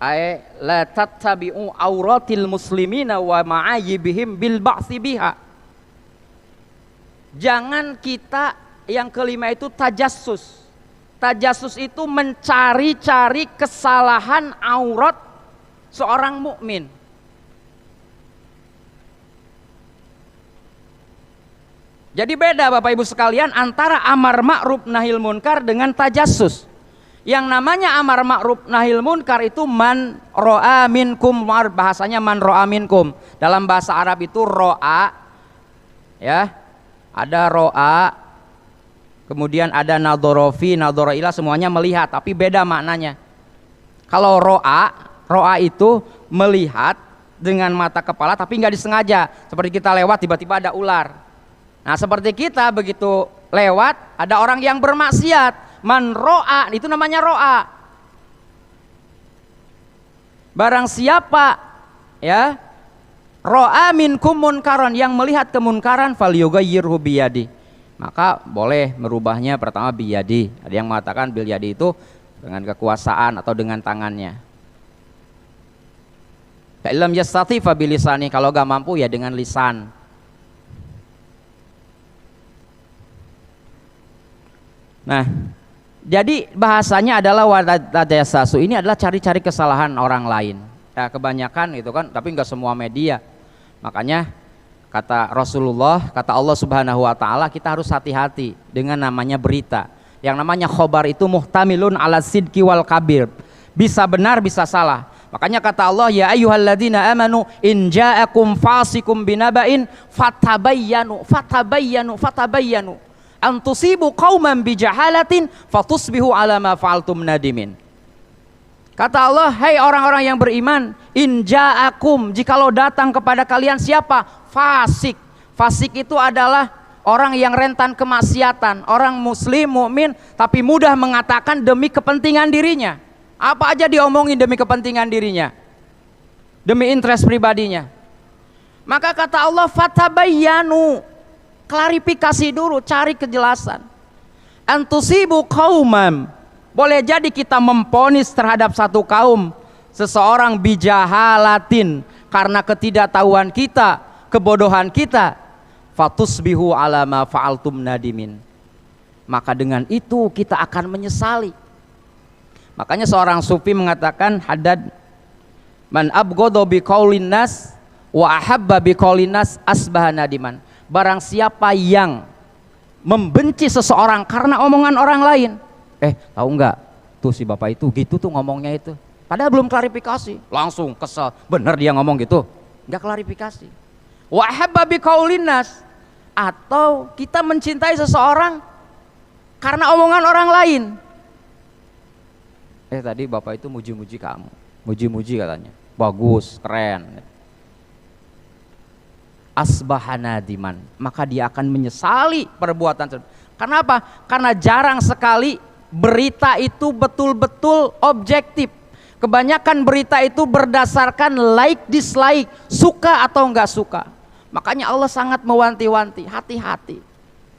ay la tattabi'u auratil muslimina wa ma'ayibihim bil ba'si biha. Jangan kita, yang kelima itu tajassus. Tajassus itu mencari-cari kesalahan aurat seorang mukmin. Jadi beda Bapak Ibu sekalian antara amar ma'ruf nahil munkar dengan tajassus. Yang namanya amar ma'ruf nahil munkar itu man ro'a minkum, bahasanya man ro'a minkum. Dalam bahasa Arab itu ro'a, ya, ada ro'a, kemudian ada nadhorofi, nadhoroilah, semuanya melihat, tapi beda maknanya. Kalau ro'a itu melihat dengan mata kepala tapi nggak disengaja, seperti kita lewat tiba-tiba ada ular. Nah seperti kita begitu lewat ada orang yang bermaksiat, man ro'a itu namanya ro'a. Barang siapa ya ro'a minkum munkaron, yang melihat kemunkaran, falyughayyirhu biyadi, maka boleh merubahnya pertama biyadi. Ada yang mengatakan bilyadi itu dengan kekuasaan atau dengan tangannya. Illam yastati fa bilisani, kalau gak mampu ya dengan lisan. Nah, jadi bahasanya adalah wadadasasu, ini adalah cari-cari kesalahan orang lain. Ya, kebanyakan itu kan, tapi nggak semua media. Makanya kata Rasulullah, kata Allah Subhanahu wa taala, kita harus hati-hati dengan namanya berita. Yang namanya khobar itu muhtamilun ala sidqi wal kabir. Bisa benar, bisa salah. Makanya kata Allah, ya ayyuhalladzina amanu in ja'akum fasikum binaba'in fatabayyanu antusibu qauman bijahalatin fatusbihu ala ma fa'altum nadimin. Kata Allah, hai orang-orang yang beriman, in ja'akum, jikalau datang kepada kalian siapa? Fasik. Fasik itu adalah orang yang rentan kemaksiatan, orang muslim, mukmin, tapi mudah mengatakan demi kepentingan dirinya. Apa aja diomongin demi kepentingan dirinya, demi interest pribadinya. Maka kata Allah, fatabayyanu, klarifikasi dulu, cari kejelasan. Antusibu qaumam, boleh jadi kita memponis terhadap satu kaum, seseorang bijahalatin, karena ketidaktahuan kita, kebodohan kita, fatusbihu ala ma fa'altum nadimin, maka dengan itu kita akan menyesali. Makanya seorang sufi mengatakan, Haddad, man abghadha biqaulin nas wa ahabba biqaulin nas asbaha nadiman. Barang siapa yang membenci seseorang karena omongan orang lain, tahu nggak tuh si bapak itu gitu tuh ngomongnya itu, padahal belum klarifikasi, langsung kesel, bener dia ngomong gitu, nggak klarifikasi. Wa ahabba biqaulin nas, atau kita mencintai seseorang karena omongan orang lain. Tadi bapak itu muji-muji kamu, muji-muji katanya, bagus, keren. Asbahana diman, maka dia akan menyesali perbuatan tersebut. Karena apa? Karena jarang sekali berita itu betul-betul objektif. Kebanyakan berita itu berdasarkan like dislike, suka atau enggak suka. Makanya Allah sangat mewanti-wanti, hati-hati.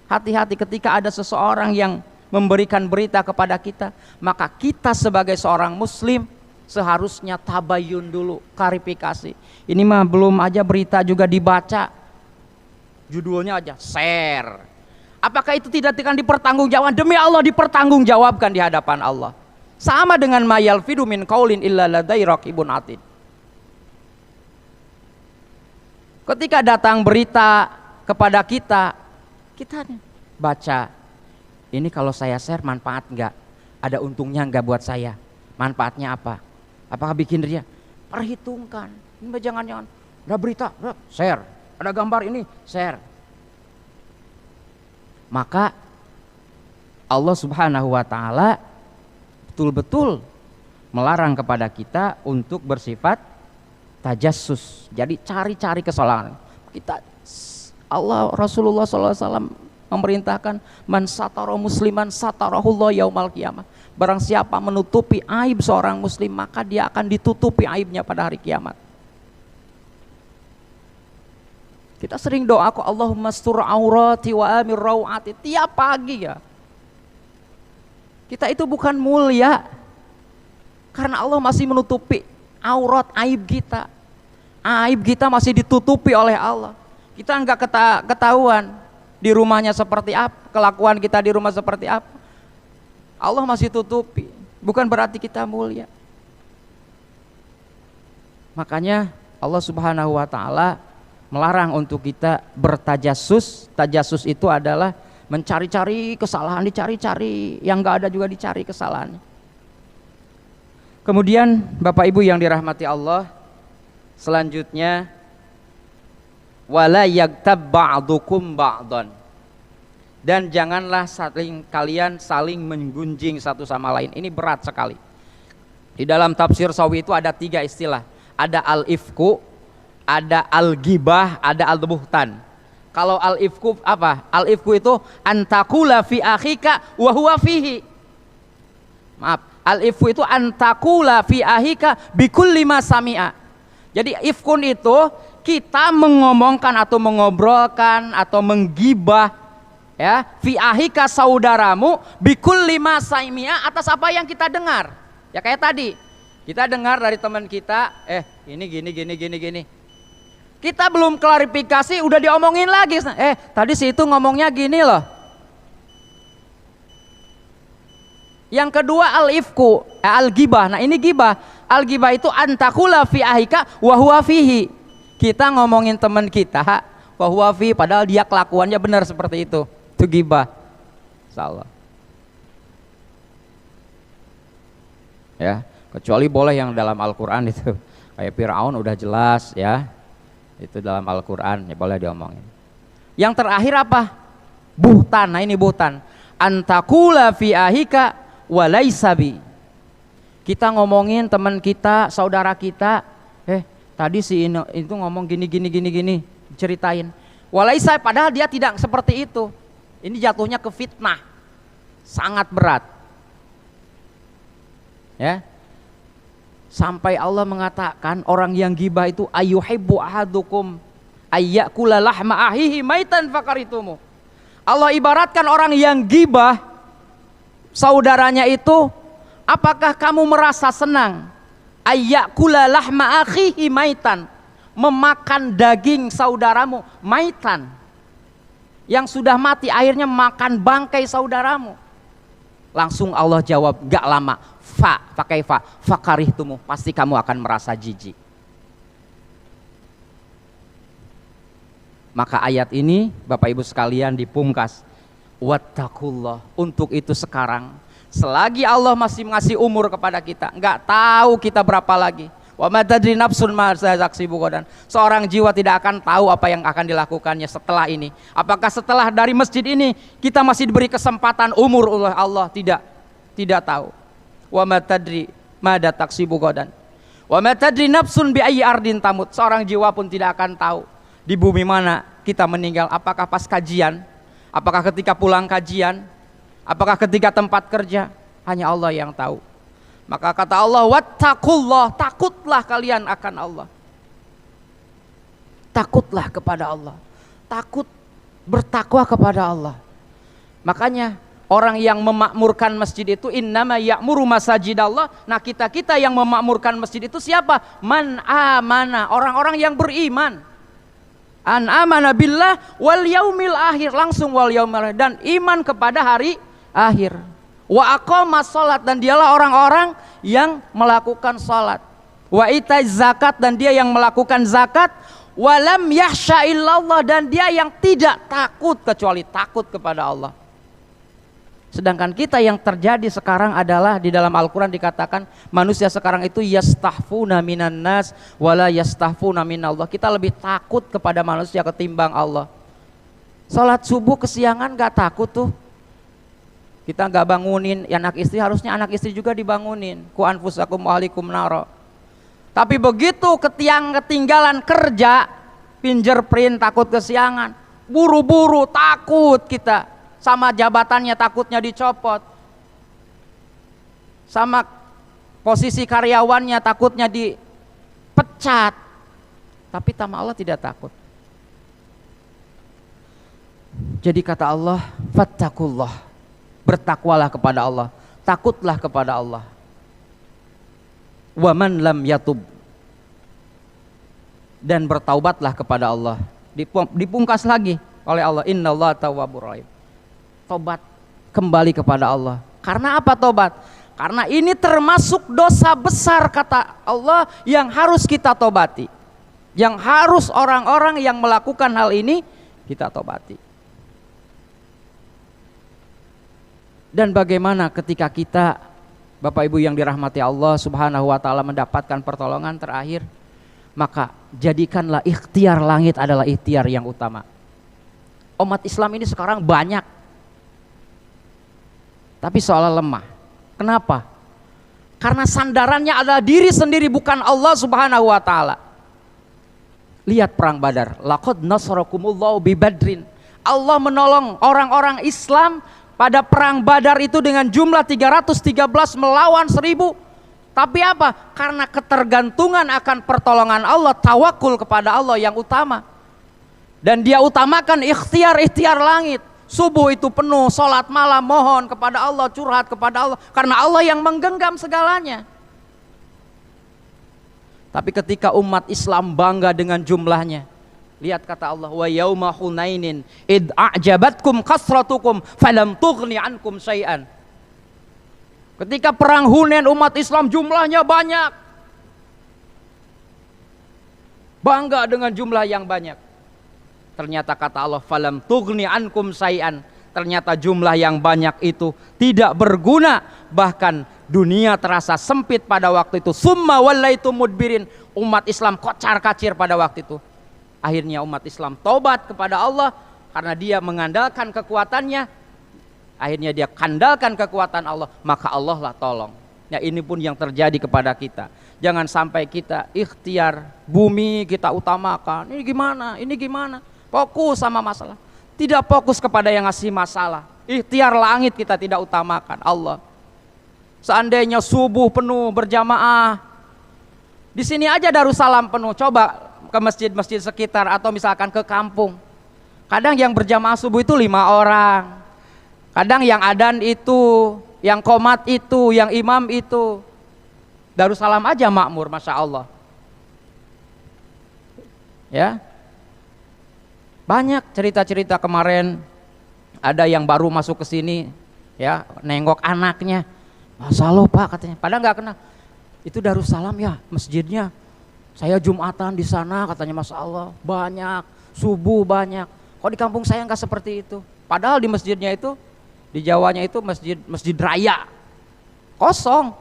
Hati-hati ketika ada seseorang yang memberikan berita kepada kita, maka kita sebagai seorang muslim seharusnya tabayun dulu, klarifikasi. Ini mah belum aja berita juga dibaca, judulnya aja share. Apakah itu tidak akan dipertanggungjawabkan? Demi Allah dipertanggungjawabkan di hadapan Allah. Sama dengan mayal fidu min qaulin illa ladai raqibun atid. Ketika datang berita kepada kita, kita baca, ini kalau saya share manfaat enggak? Ada untungnya enggak buat saya? Manfaatnya apa? Apakah bikin dia? Perhitungkan. Ini jangan-jangan ada berita, share. Ada gambar ini, share. Maka Allah Subhanahu wa taala betul-betul melarang kepada kita untuk bersifat tajassus. Jadi cari-cari kesalahan. Kita Rasulullah SAW memerintahkan man satara musliman satarahullah yaumal qiyamah. Barang siapa menutupi aib seorang muslim, maka dia akan ditutupi aibnya pada hari kiamat. Kita sering doa, Allahumma stur aurati wa amir rawati, tiap pagi ya. Kita itu bukan mulia karena Allah masih menutupi aurat aib kita. Aib kita masih ditutupi oleh Allah. Kita enggak ketahuan di rumahnya seperti apa, kelakuan kita di rumah seperti apa. Allah masih tutupi, bukan berarti kita mulia. Makanya Allah Subhanahu wa taala melarang untuk kita bertajassus. Tajassus itu adalah mencari-cari kesalahan, dicari-cari, yang enggak ada juga dicari kesalahannya. Kemudian Bapak Ibu yang dirahmati Allah, selanjutnya wala yagtab ba'dukum ba'dan. Dan janganlah kalian saling menggunjing satu sama lain. Ini berat sekali. Di dalam tafsir Sawi itu ada 3 istilah. Ada al-ifku, ada al-ghibah, ada al-buhtan. Kalau al-ifku apa? Al-ifku itu antakula fi akhika wa huwa fihi. Maaf, al-ifku itu antakula fi akhika bikulli ma sami'a. Jadi ifkun itu kita mengomongkan atau mengobrolkan atau menggibah, ya, fi ahika saudaramu bikulli ma sami'a, atas apa yang kita dengar. Ya kayak tadi kita dengar dari teman kita, ini gini. Kita belum klarifikasi udah diomongin lagi. Tadi si itu ngomongnya gini loh. Yang kedua al-ifku, al-ghibah. Nah ini ghibah. Al-ghibah itu antakula fi ahika wa huwa fihi. Kita ngomongin teman kita wa huwa fihi, padahal dia kelakuannya benar seperti itu. Itu ghibah. Insyaallah. Ya, kecuali boleh yang dalam Al-Qur'an itu. Kayak Firaun udah jelas ya. Itu dalam Al-Qur'an ya boleh diomongin. Yang terakhir apa? Buhtan. Nah ini buhtan. Antakula fi ahika wa laisa bi. Kita ngomongin teman kita, saudara kita, tadi si itu ngomong gini, ceritain. Walaisa, padahal dia tidak seperti itu. Ini jatuhnya ke fitnah, sangat berat. Ya, sampai Allah mengatakan orang yang gibah itu ayyuhibbu ahadukum ayyakula lahma ahihi maitan fakaritumu. Allah ibaratkan orang yang gibah saudaranya itu, apakah kamu merasa senang ayyakula lahma akhihi maitan, memakan daging saudaramu maitan yang sudah mati, akhirnya makan bangkai saudaramu. Langsung Allah jawab gak lama, pakai fakarihtumu, pasti kamu akan merasa jijik. Maka ayat ini Bapak Ibu sekalian dipungkas, wattaqullah. Untuk itu sekarang selagi Allah masih ngasih umur kepada kita, nggak tahu kita berapa lagi. Wa ma tadri nafsun ma taksibu ghadan. Seorang jiwa tidak akan tahu apa yang akan dilakukannya setelah ini. Apakah setelah dari masjid ini kita masih diberi kesempatan umur oleh Allah? Tidak tahu. Wa ma tadri ma taksibu ghadan. Wa ma tadri nafsun bi ayyi ardin tamut. Seorang jiwa pun tidak akan tahu di bumi mana kita meninggal. Apakah pas kajian? Apakah ketika pulang kajian? Apakah ketika tempat kerja? Hanya Allah yang tahu. Maka kata Allah, wattaqullah, takutlah kalian akan Allah. takutlah kepada Allah. Takut, bertakwa kepada Allah. Makanya orang yang memakmurkan masjid itu innama ya'muru masajidallah. Nah, kita yang memakmurkan masjid itu siapa? Man amana, orang-orang yang beriman. An amana billah wal yaumil akhir, langsung wal yaumil akhir, dan iman kepada hari akhir. Wa aqama sholat, dan dialah orang-orang yang melakukan sholat. Wa itaz zakat, dan dia yang melakukan zakat. Walam yahsya illallah, dan dia yang tidak takut kecuali takut kepada Allah. Sedangkan kita yang terjadi sekarang adalah di dalam Al-Quran dikatakan manusia sekarang itu yastahfuna minan nas wala yastahfuna minallah. Kita lebih takut kepada manusia ketimbang Allah. Salat subuh kesiangan gak takut tuh. Kita gak bangunin anak istri, harusnya anak istri juga dibangunin. Ku anfusakum wa ahlikum naro. Tapi begitu ketinggalan kerja, fingerprint takut kesiangan, buru-buru takut kita, sama jabatannya takutnya dicopot, sama posisi karyawannya takutnya dipecat. Tapi sama Allah tidak takut. Jadi kata Allah, fattakullah, bertakwalah kepada Allah, takutlah kepada Allah. Wa man lam yatub, dan bertaubatlah kepada Allah. Dipungkas lagi oleh Allah, innallaha tawwabur rahim. Tobat kembali kepada Allah. Karena apa tobat? Karena ini termasuk dosa besar kata Allah yang harus kita tobati. Yang harus orang-orang yang melakukan hal ini kita tobati. Dan bagaimana ketika kita, Bapak Ibu yang dirahmati Allah Subhanahu wa taala, mendapatkan pertolongan terakhir, maka jadikanlah ikhtiar langit adalah ikhtiar yang utama. Umat Islam ini sekarang banyak, tapi seolah lemah. Kenapa? Karena sandarannya adalah diri sendiri, bukan Allah Subhanahu wa taala. Lihat perang Badar, laqad nasarakumullahu bi Badrin. Allah menolong orang-orang Islam pada perang Badar itu dengan jumlah 313 melawan 1000. Tapi apa? Karena ketergantungan akan pertolongan Allah, tawakul kepada Allah yang utama. Dan dia utamakan ikhtiar langit. Subuh itu penuh, sholat malam, mohon kepada Allah, curhat kepada Allah. Karena Allah yang menggenggam segalanya. Tapi ketika umat Islam bangga dengan jumlahnya, lihat kata Allah, wa yauma hunainin id a'jabatkum kasratukum falam tughni ankum syai'an. Ketika perang Hunain umat Islam jumlahnya banyak, bangga dengan jumlah yang banyak. Ternyata kata Allah, falam tughni ankum syai'an. Ternyata jumlah yang banyak itu tidak berguna, bahkan dunia terasa sempit pada waktu itu. Summa wallaitum mudbirin. Umat Islam kocar-kacir pada waktu itu. Akhirnya umat Islam tobat kepada Allah karena dia mengandalkan kekuatannya. Akhirnya dia kandalkan kekuatan Allah, maka Allah lah tolong. Ya, ini pun yang terjadi kepada kita. Jangan sampai kita ikhtiar bumi kita utamakan. Ini gimana? Fokus sama masalah. Tidak fokus kepada yang ngasih masalah. Ikhtiar langit kita tidak utamakan Allah. Seandainya subuh penuh berjamaah, di sini aja Darussalam penuh. Coba ke masjid-masjid sekitar atau misalkan ke kampung. Kadang yang berjamaah subuh itu 5 orang. Kadang yang adzan itu, yang qomat itu, yang imam itu. Darussalam aja makmur, Masya Allah. Ya, banyak cerita-cerita kemarin. Ada yang baru masuk ke sini, ya, nengok anaknya. Masya Allah Pak katanya, padahal nggak kenal. Itu Darussalam ya, masjidnya. Saya Jumatan di sana katanya, Masya Allah banyak, subuh banyak. Kok di kampung saya nggak seperti itu? Padahal di masjidnya itu, di Jawanya itu masjid raya, kosong.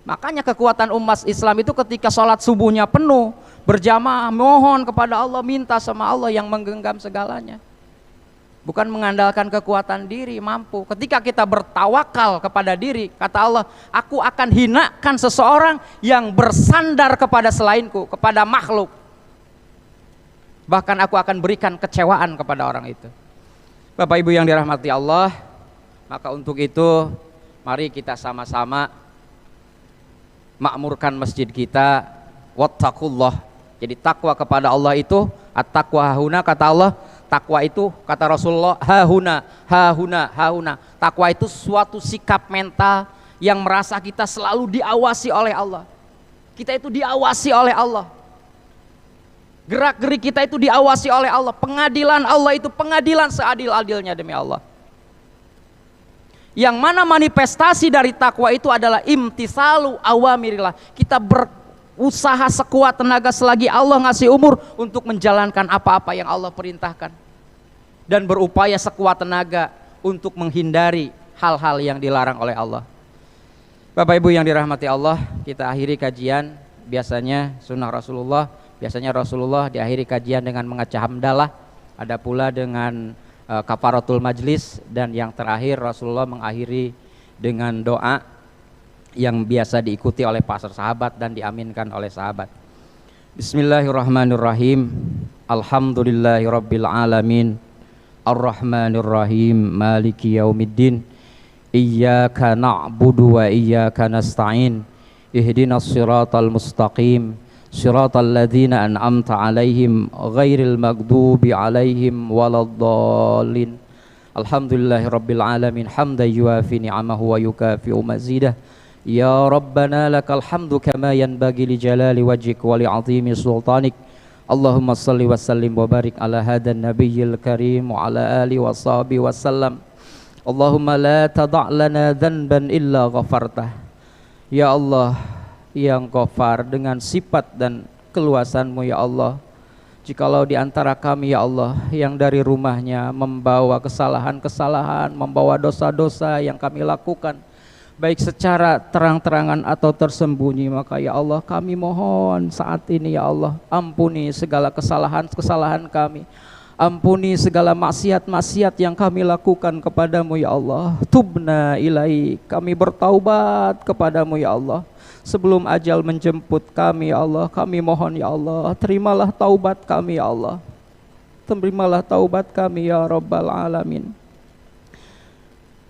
Makanya kekuatan umat Islam itu ketika sholat subuhnya penuh, berjamaah, mohon kepada Allah, minta sama Allah yang menggenggam segalanya. Bukan mengandalkan kekuatan diri mampu. Ketika kita bertawakal kepada diri, kata Allah, aku akan hinakan seseorang yang bersandar kepada selainku, kepada makhluk. Bahkan aku akan berikan kecewaan kepada orang itu. Bapak Ibu yang dirahmati Allah, maka untuk itu mari kita sama-sama makmurkan masjid kita. Wattaqullah, Jadi takwa kepada Allah itu at-taqwa hahuna, kata Allah. Takwa itu kata Rasulullah hahuna, hahuna, hahuna. Takwa itu suatu sikap mental yang merasa kita selalu diawasi oleh Allah. Kita itu diawasi oleh Allah. Gerak-gerik kita itu diawasi oleh Allah. Pengadilan Allah itu pengadilan seadil-adilnya demi Allah. Yang mana manifestasi dari takwa itu adalah imtisalu awamirillah. Kita berusaha sekuat tenaga selagi Allah ngasih umur untuk menjalankan apa-apa yang Allah perintahkan. Dan berupaya sekuat tenaga untuk menghindari hal-hal yang dilarang oleh Allah. Bapak Ibu yang dirahmati Allah, kita akhiri kajian biasanya sunnah Rasulullah. Biasanya Rasulullah diakhiri kajian dengan membaca hamdalah. Ada pula dengan kafaratul majlis, dan yang terakhir Rasulullah mengakhiri dengan doa yang biasa diikuti oleh para sahabat dan diaminkan oleh sahabat. Bismillahirrahmanirrahim. Alhamdulillahirabbil alamin. Arrahmanirrahim. Maliki yaumiddin. Iyyaka na'budu wa iyyaka nasta'in. Ihdinas siratal mustaqim. Siratal ladzina an'amta 'alaihim ghairil maghdubi 'alaihim waladdallin. Alhamdulillahirabbil alamin hamdan yuafi ni'amahu wa yukafi'u mazidah. Ya Rabbana lakal hamdu kama yanbaghi li jalali wajhik wa li 'azimi sultanik. Allahumma shalli wa sallim wa barik ala hadan nabiyil karim wa ala alihi wa sahbihi wasallam. Allahumma la tada' lana dhanban illa ghafartah. Ya Allah yang Ghafar, dengan sifat dan keluasan-Mu ya Allah, jikalau di antara kami ya Allah yang dari rumahnya membawa kesalahan-kesalahan, membawa dosa-dosa yang kami lakukan, baik secara terang-terangan atau tersembunyi, maka ya Allah kami mohon saat ini ya Allah, ampuni segala kesalahan-kesalahan kami, ampuni segala maksiat-maksiat yang kami lakukan kepadamu ya Allah. Tubna ilai, kami bertaubat kepadamu ya Allah. Sebelum ajal menjemput kami ya Allah, kami mohon ya Allah, terimalah taubat kami ya Allah. Terimalah taubat kami ya Rabbal Alamin.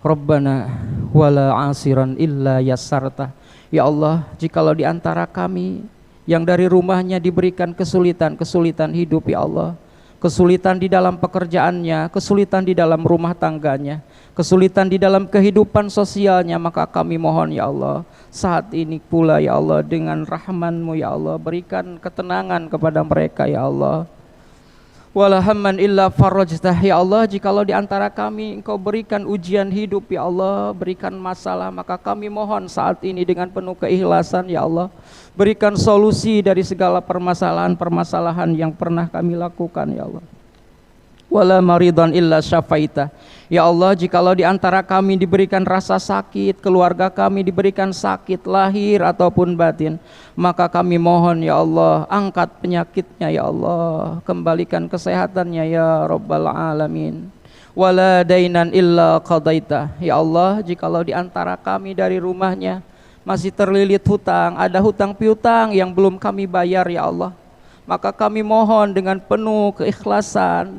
Rabbana wala asiran illa yassarta. Ya Allah, jikalau di antara kami yang dari rumahnya diberikan kesulitan hidup ya Allah, kesulitan di dalam pekerjaannya, kesulitan di dalam rumah tangganya, kesulitan di dalam kehidupan sosialnya, maka kami mohon ya Allah, saat ini pula ya Allah, dengan rahman-Mu ya Allah, berikan ketenangan kepada mereka ya Allah. Wala hamman illa farajtah, ya Allah, jikalau di antara kami Engkau berikan ujian hidup ya Allah, berikan masalah, maka kami mohon saat ini dengan penuh keikhlasan ya Allah, berikan solusi dari segala permasalahan-permasalahan yang pernah kami lakukan ya Allah. Wala maridan illa syafaita, ya Allah, jikalau di antara kami diberikan rasa sakit, keluarga kami diberikan sakit lahir ataupun batin, maka kami mohon ya Allah, angkat penyakitnya ya Allah, kembalikan kesehatannya ya Rabbal Alamin. Wala dainan illa qadaita, ya Allah, jikalau di antara kami dari rumahnya masih terlilit hutang, ada hutang piutang yang belum kami bayar ya Allah, maka kami mohon dengan penuh keikhlasan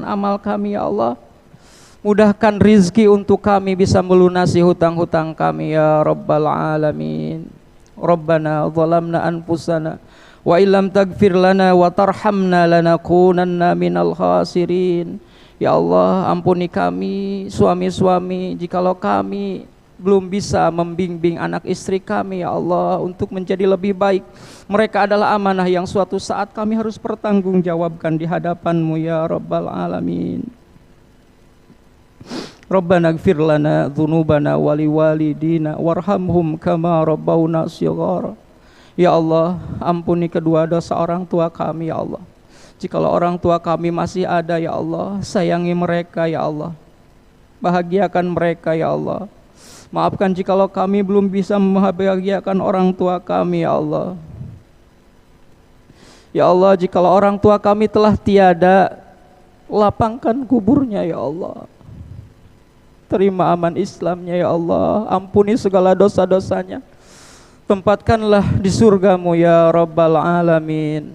amal kami ya Allah, mudahkan rizki untuk kami bisa melunasi hutang-hutang kami ya Rabbal Alamin. Rabbana zalamna anfusana wa illam taghfir lana wa tarhamna lanakunanna minal khasirin. Ya Allah, ampuni kami suami-suami jikalau kami belum bisa membimbing anak istri kami ya Allah untuk menjadi lebih baik. Mereka adalah amanah yang suatu saat kami harus pertanggungjawabkan di hadapan-Mu ya Rabbal Alamin. Rabbana ighfir lana dzunubana wa liwalidina warhamhum kama rabbawna shighara. Ya Allah, ampuni kedua dosa orang tua kami ya Allah. Jikalau orang tua kami masih ada ya Allah, sayangi mereka ya Allah, bahagiakan mereka ya Allah. Maafkan jikalau kami belum bisa membahagiakan orang tua kami ya Allah. Ya Allah, jikalau orang tua kami telah tiada, lapangkan kuburnya ya Allah. Terima aman Islamnya ya Allah, ampuni segala dosa-dosanya. Tempatkanlah di surga-Mu ya Rabbal Alamin.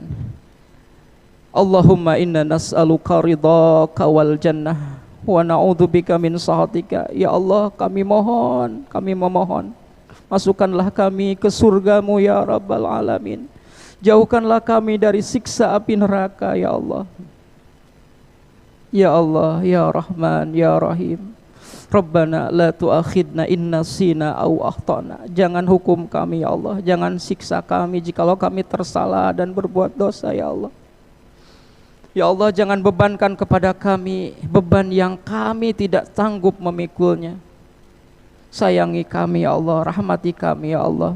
Allahumma inna nas'aluka ridhaka wal jannah wa na'udzubika min sakhatika. Ya Allah, kami memohon, masukkanlah kami ke surga-Mu ya Rabbal Alamin. Jauhkanlah kami dari siksa api neraka ya Allah. Ya Allah, ya Rahman, ya Rahim. Rabbana la tu'akhidna inna sina au akhtana. Jangan hukum kami ya Allah, jangan siksa kami jikalau kami tersalah dan berbuat dosa ya Allah. Ya Allah, jangan bebankan kepada kami beban yang kami tidak sanggup memikulnya. Sayangi kami ya Allah, rahmati kami ya Allah.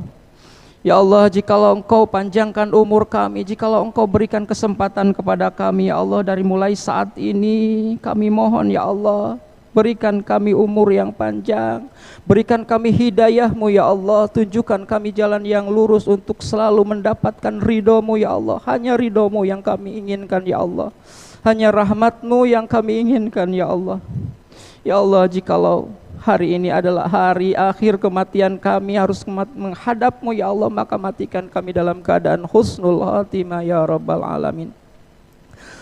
Ya Allah, jikalau Engkau panjangkan umur kami, jikalau Engkau berikan kesempatan kepada kami ya Allah, dari mulai saat ini kami mohon ya Allah, berikan kami umur yang panjang, berikan kami hidayah-Mu ya Allah, tunjukkan kami jalan yang lurus untuk selalu mendapatkan ridho-Mu ya Allah. Hanya ridho-Mu yang kami inginkan ya Allah, hanya rahmat-Mu yang kami inginkan ya Allah. Ya Allah, jikalau hari ini adalah hari akhir kematian kami, harus menghadap-Mu ya Allah, maka matikan kami dalam keadaan husnul khatimah ya Rabbal Alamin.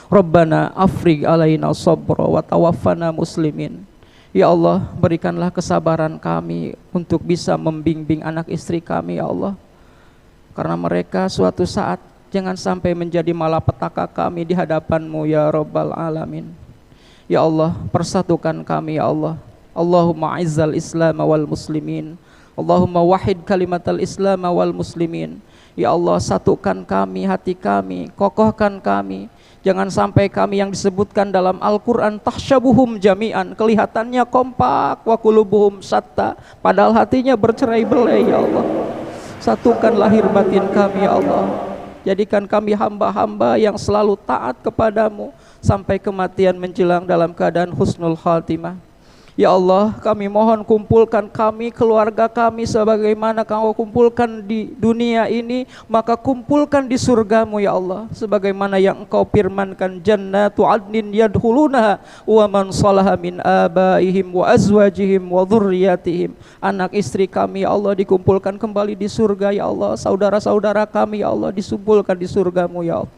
Rabbana afrigh alaina sabra wa tawaffana muslimin. Ya Allah, berikanlah kesabaran kami untuk bisa membimbing anak istri kami ya Allah, karena mereka suatu saat jangan sampai menjadi malapetaka kami di hadapan-Mu ya Rabbal Alamin. Ya Allah, persatukan kami ya Allah. Allahumma izzal islam wal muslimin, Allahumma wahid kalimatal islam wal muslimin. Ya Allah, satukan kami, hati kami, kokohkan kami. Jangan sampai kami yang disebutkan dalam Al-Quran tahsyabuhum jami'an, kelihatannya kompak, wa qulubuhum syatta, padahal hatinya bercerai-berai ya Allah. Satukan lahir batin kami ya Allah. Jadikan kami hamba-hamba yang selalu taat kepadamu sampai kematian menjelang dalam keadaan husnul khatimah. Ya Allah, kami mohon kumpulkan kami, keluarga kami sebagaimana Kau kumpulkan di dunia ini, maka kumpulkan di surga-Mu ya Allah, sebagaimana yang Engkau firmankan, jannatu adnin yadkhulunaha wa man salaha min abaihim wa azwajihim wa dzurriyyatihim. Anak istri kami ya Allah dikumpulkan kembali di surga ya Allah, saudara-saudara kami ya Allah disumpulkan di surga-Mu ya Allah.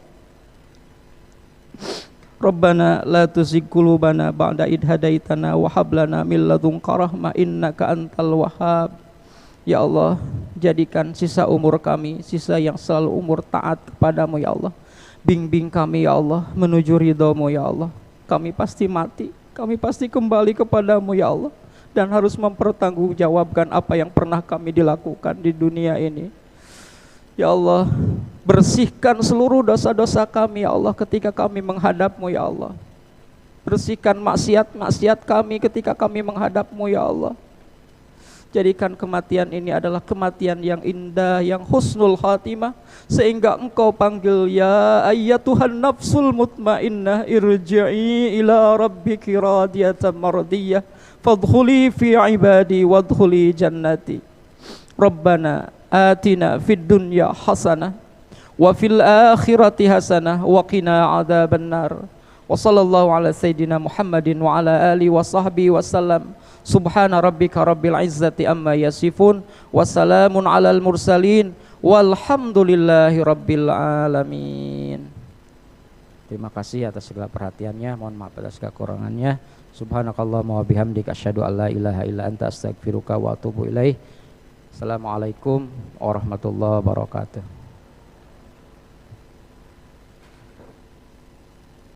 Rabbana la tuzigh qulubana ba'da idh hadaitana wa hab lana min ladunka rahmah innaka antal wahhab. Ya Allah, jadikan sisa umur kami sisa yang selalu umur taat kepadamu ya Allah. Bimbing kami ya Allah menuju ridho-Mu ya Allah. Kami pasti mati, kami pasti kembali kepadamu ya Allah, dan harus mempertanggungjawabkan apa yang pernah kami dilakukan di dunia ini. Ya Allah, bersihkan seluruh dosa-dosa kami ya Allah ketika kami menghadap-Mu ya Allah. Bersihkan maksiat-maksiat kami ketika kami menghadap-Mu ya Allah. Jadikan kematian ini adalah kematian yang indah, yang husnul khatimah, sehingga Engkau panggil, ya ayyatuhan nafsul mutmainnah irji'i ila rabbiki radiyatan mardiyah fadkhuli fi ibadi wadkhuli jannati. Rabbana atina fid dunya hasanah wa fil akhirati hasanah wa qina adzabannar. Wa sallallahu ala sayyidina Muhammadin wa ala alihi wa sahbihi wasallam. Subhana rabbika rabbil izzati amma yasifun wa salamun alal mursalin walhamdulillahi rabbil alamin. Terima kasih atas segala perhatiannya, mohon maaf atas kekurangannya. Subhanakallahumma wa bihamdika asyhadu an la ilaha illa anta astaghfiruka wa atubu ilaik. Assalamualaikum warahmatullahi wabarakatuh.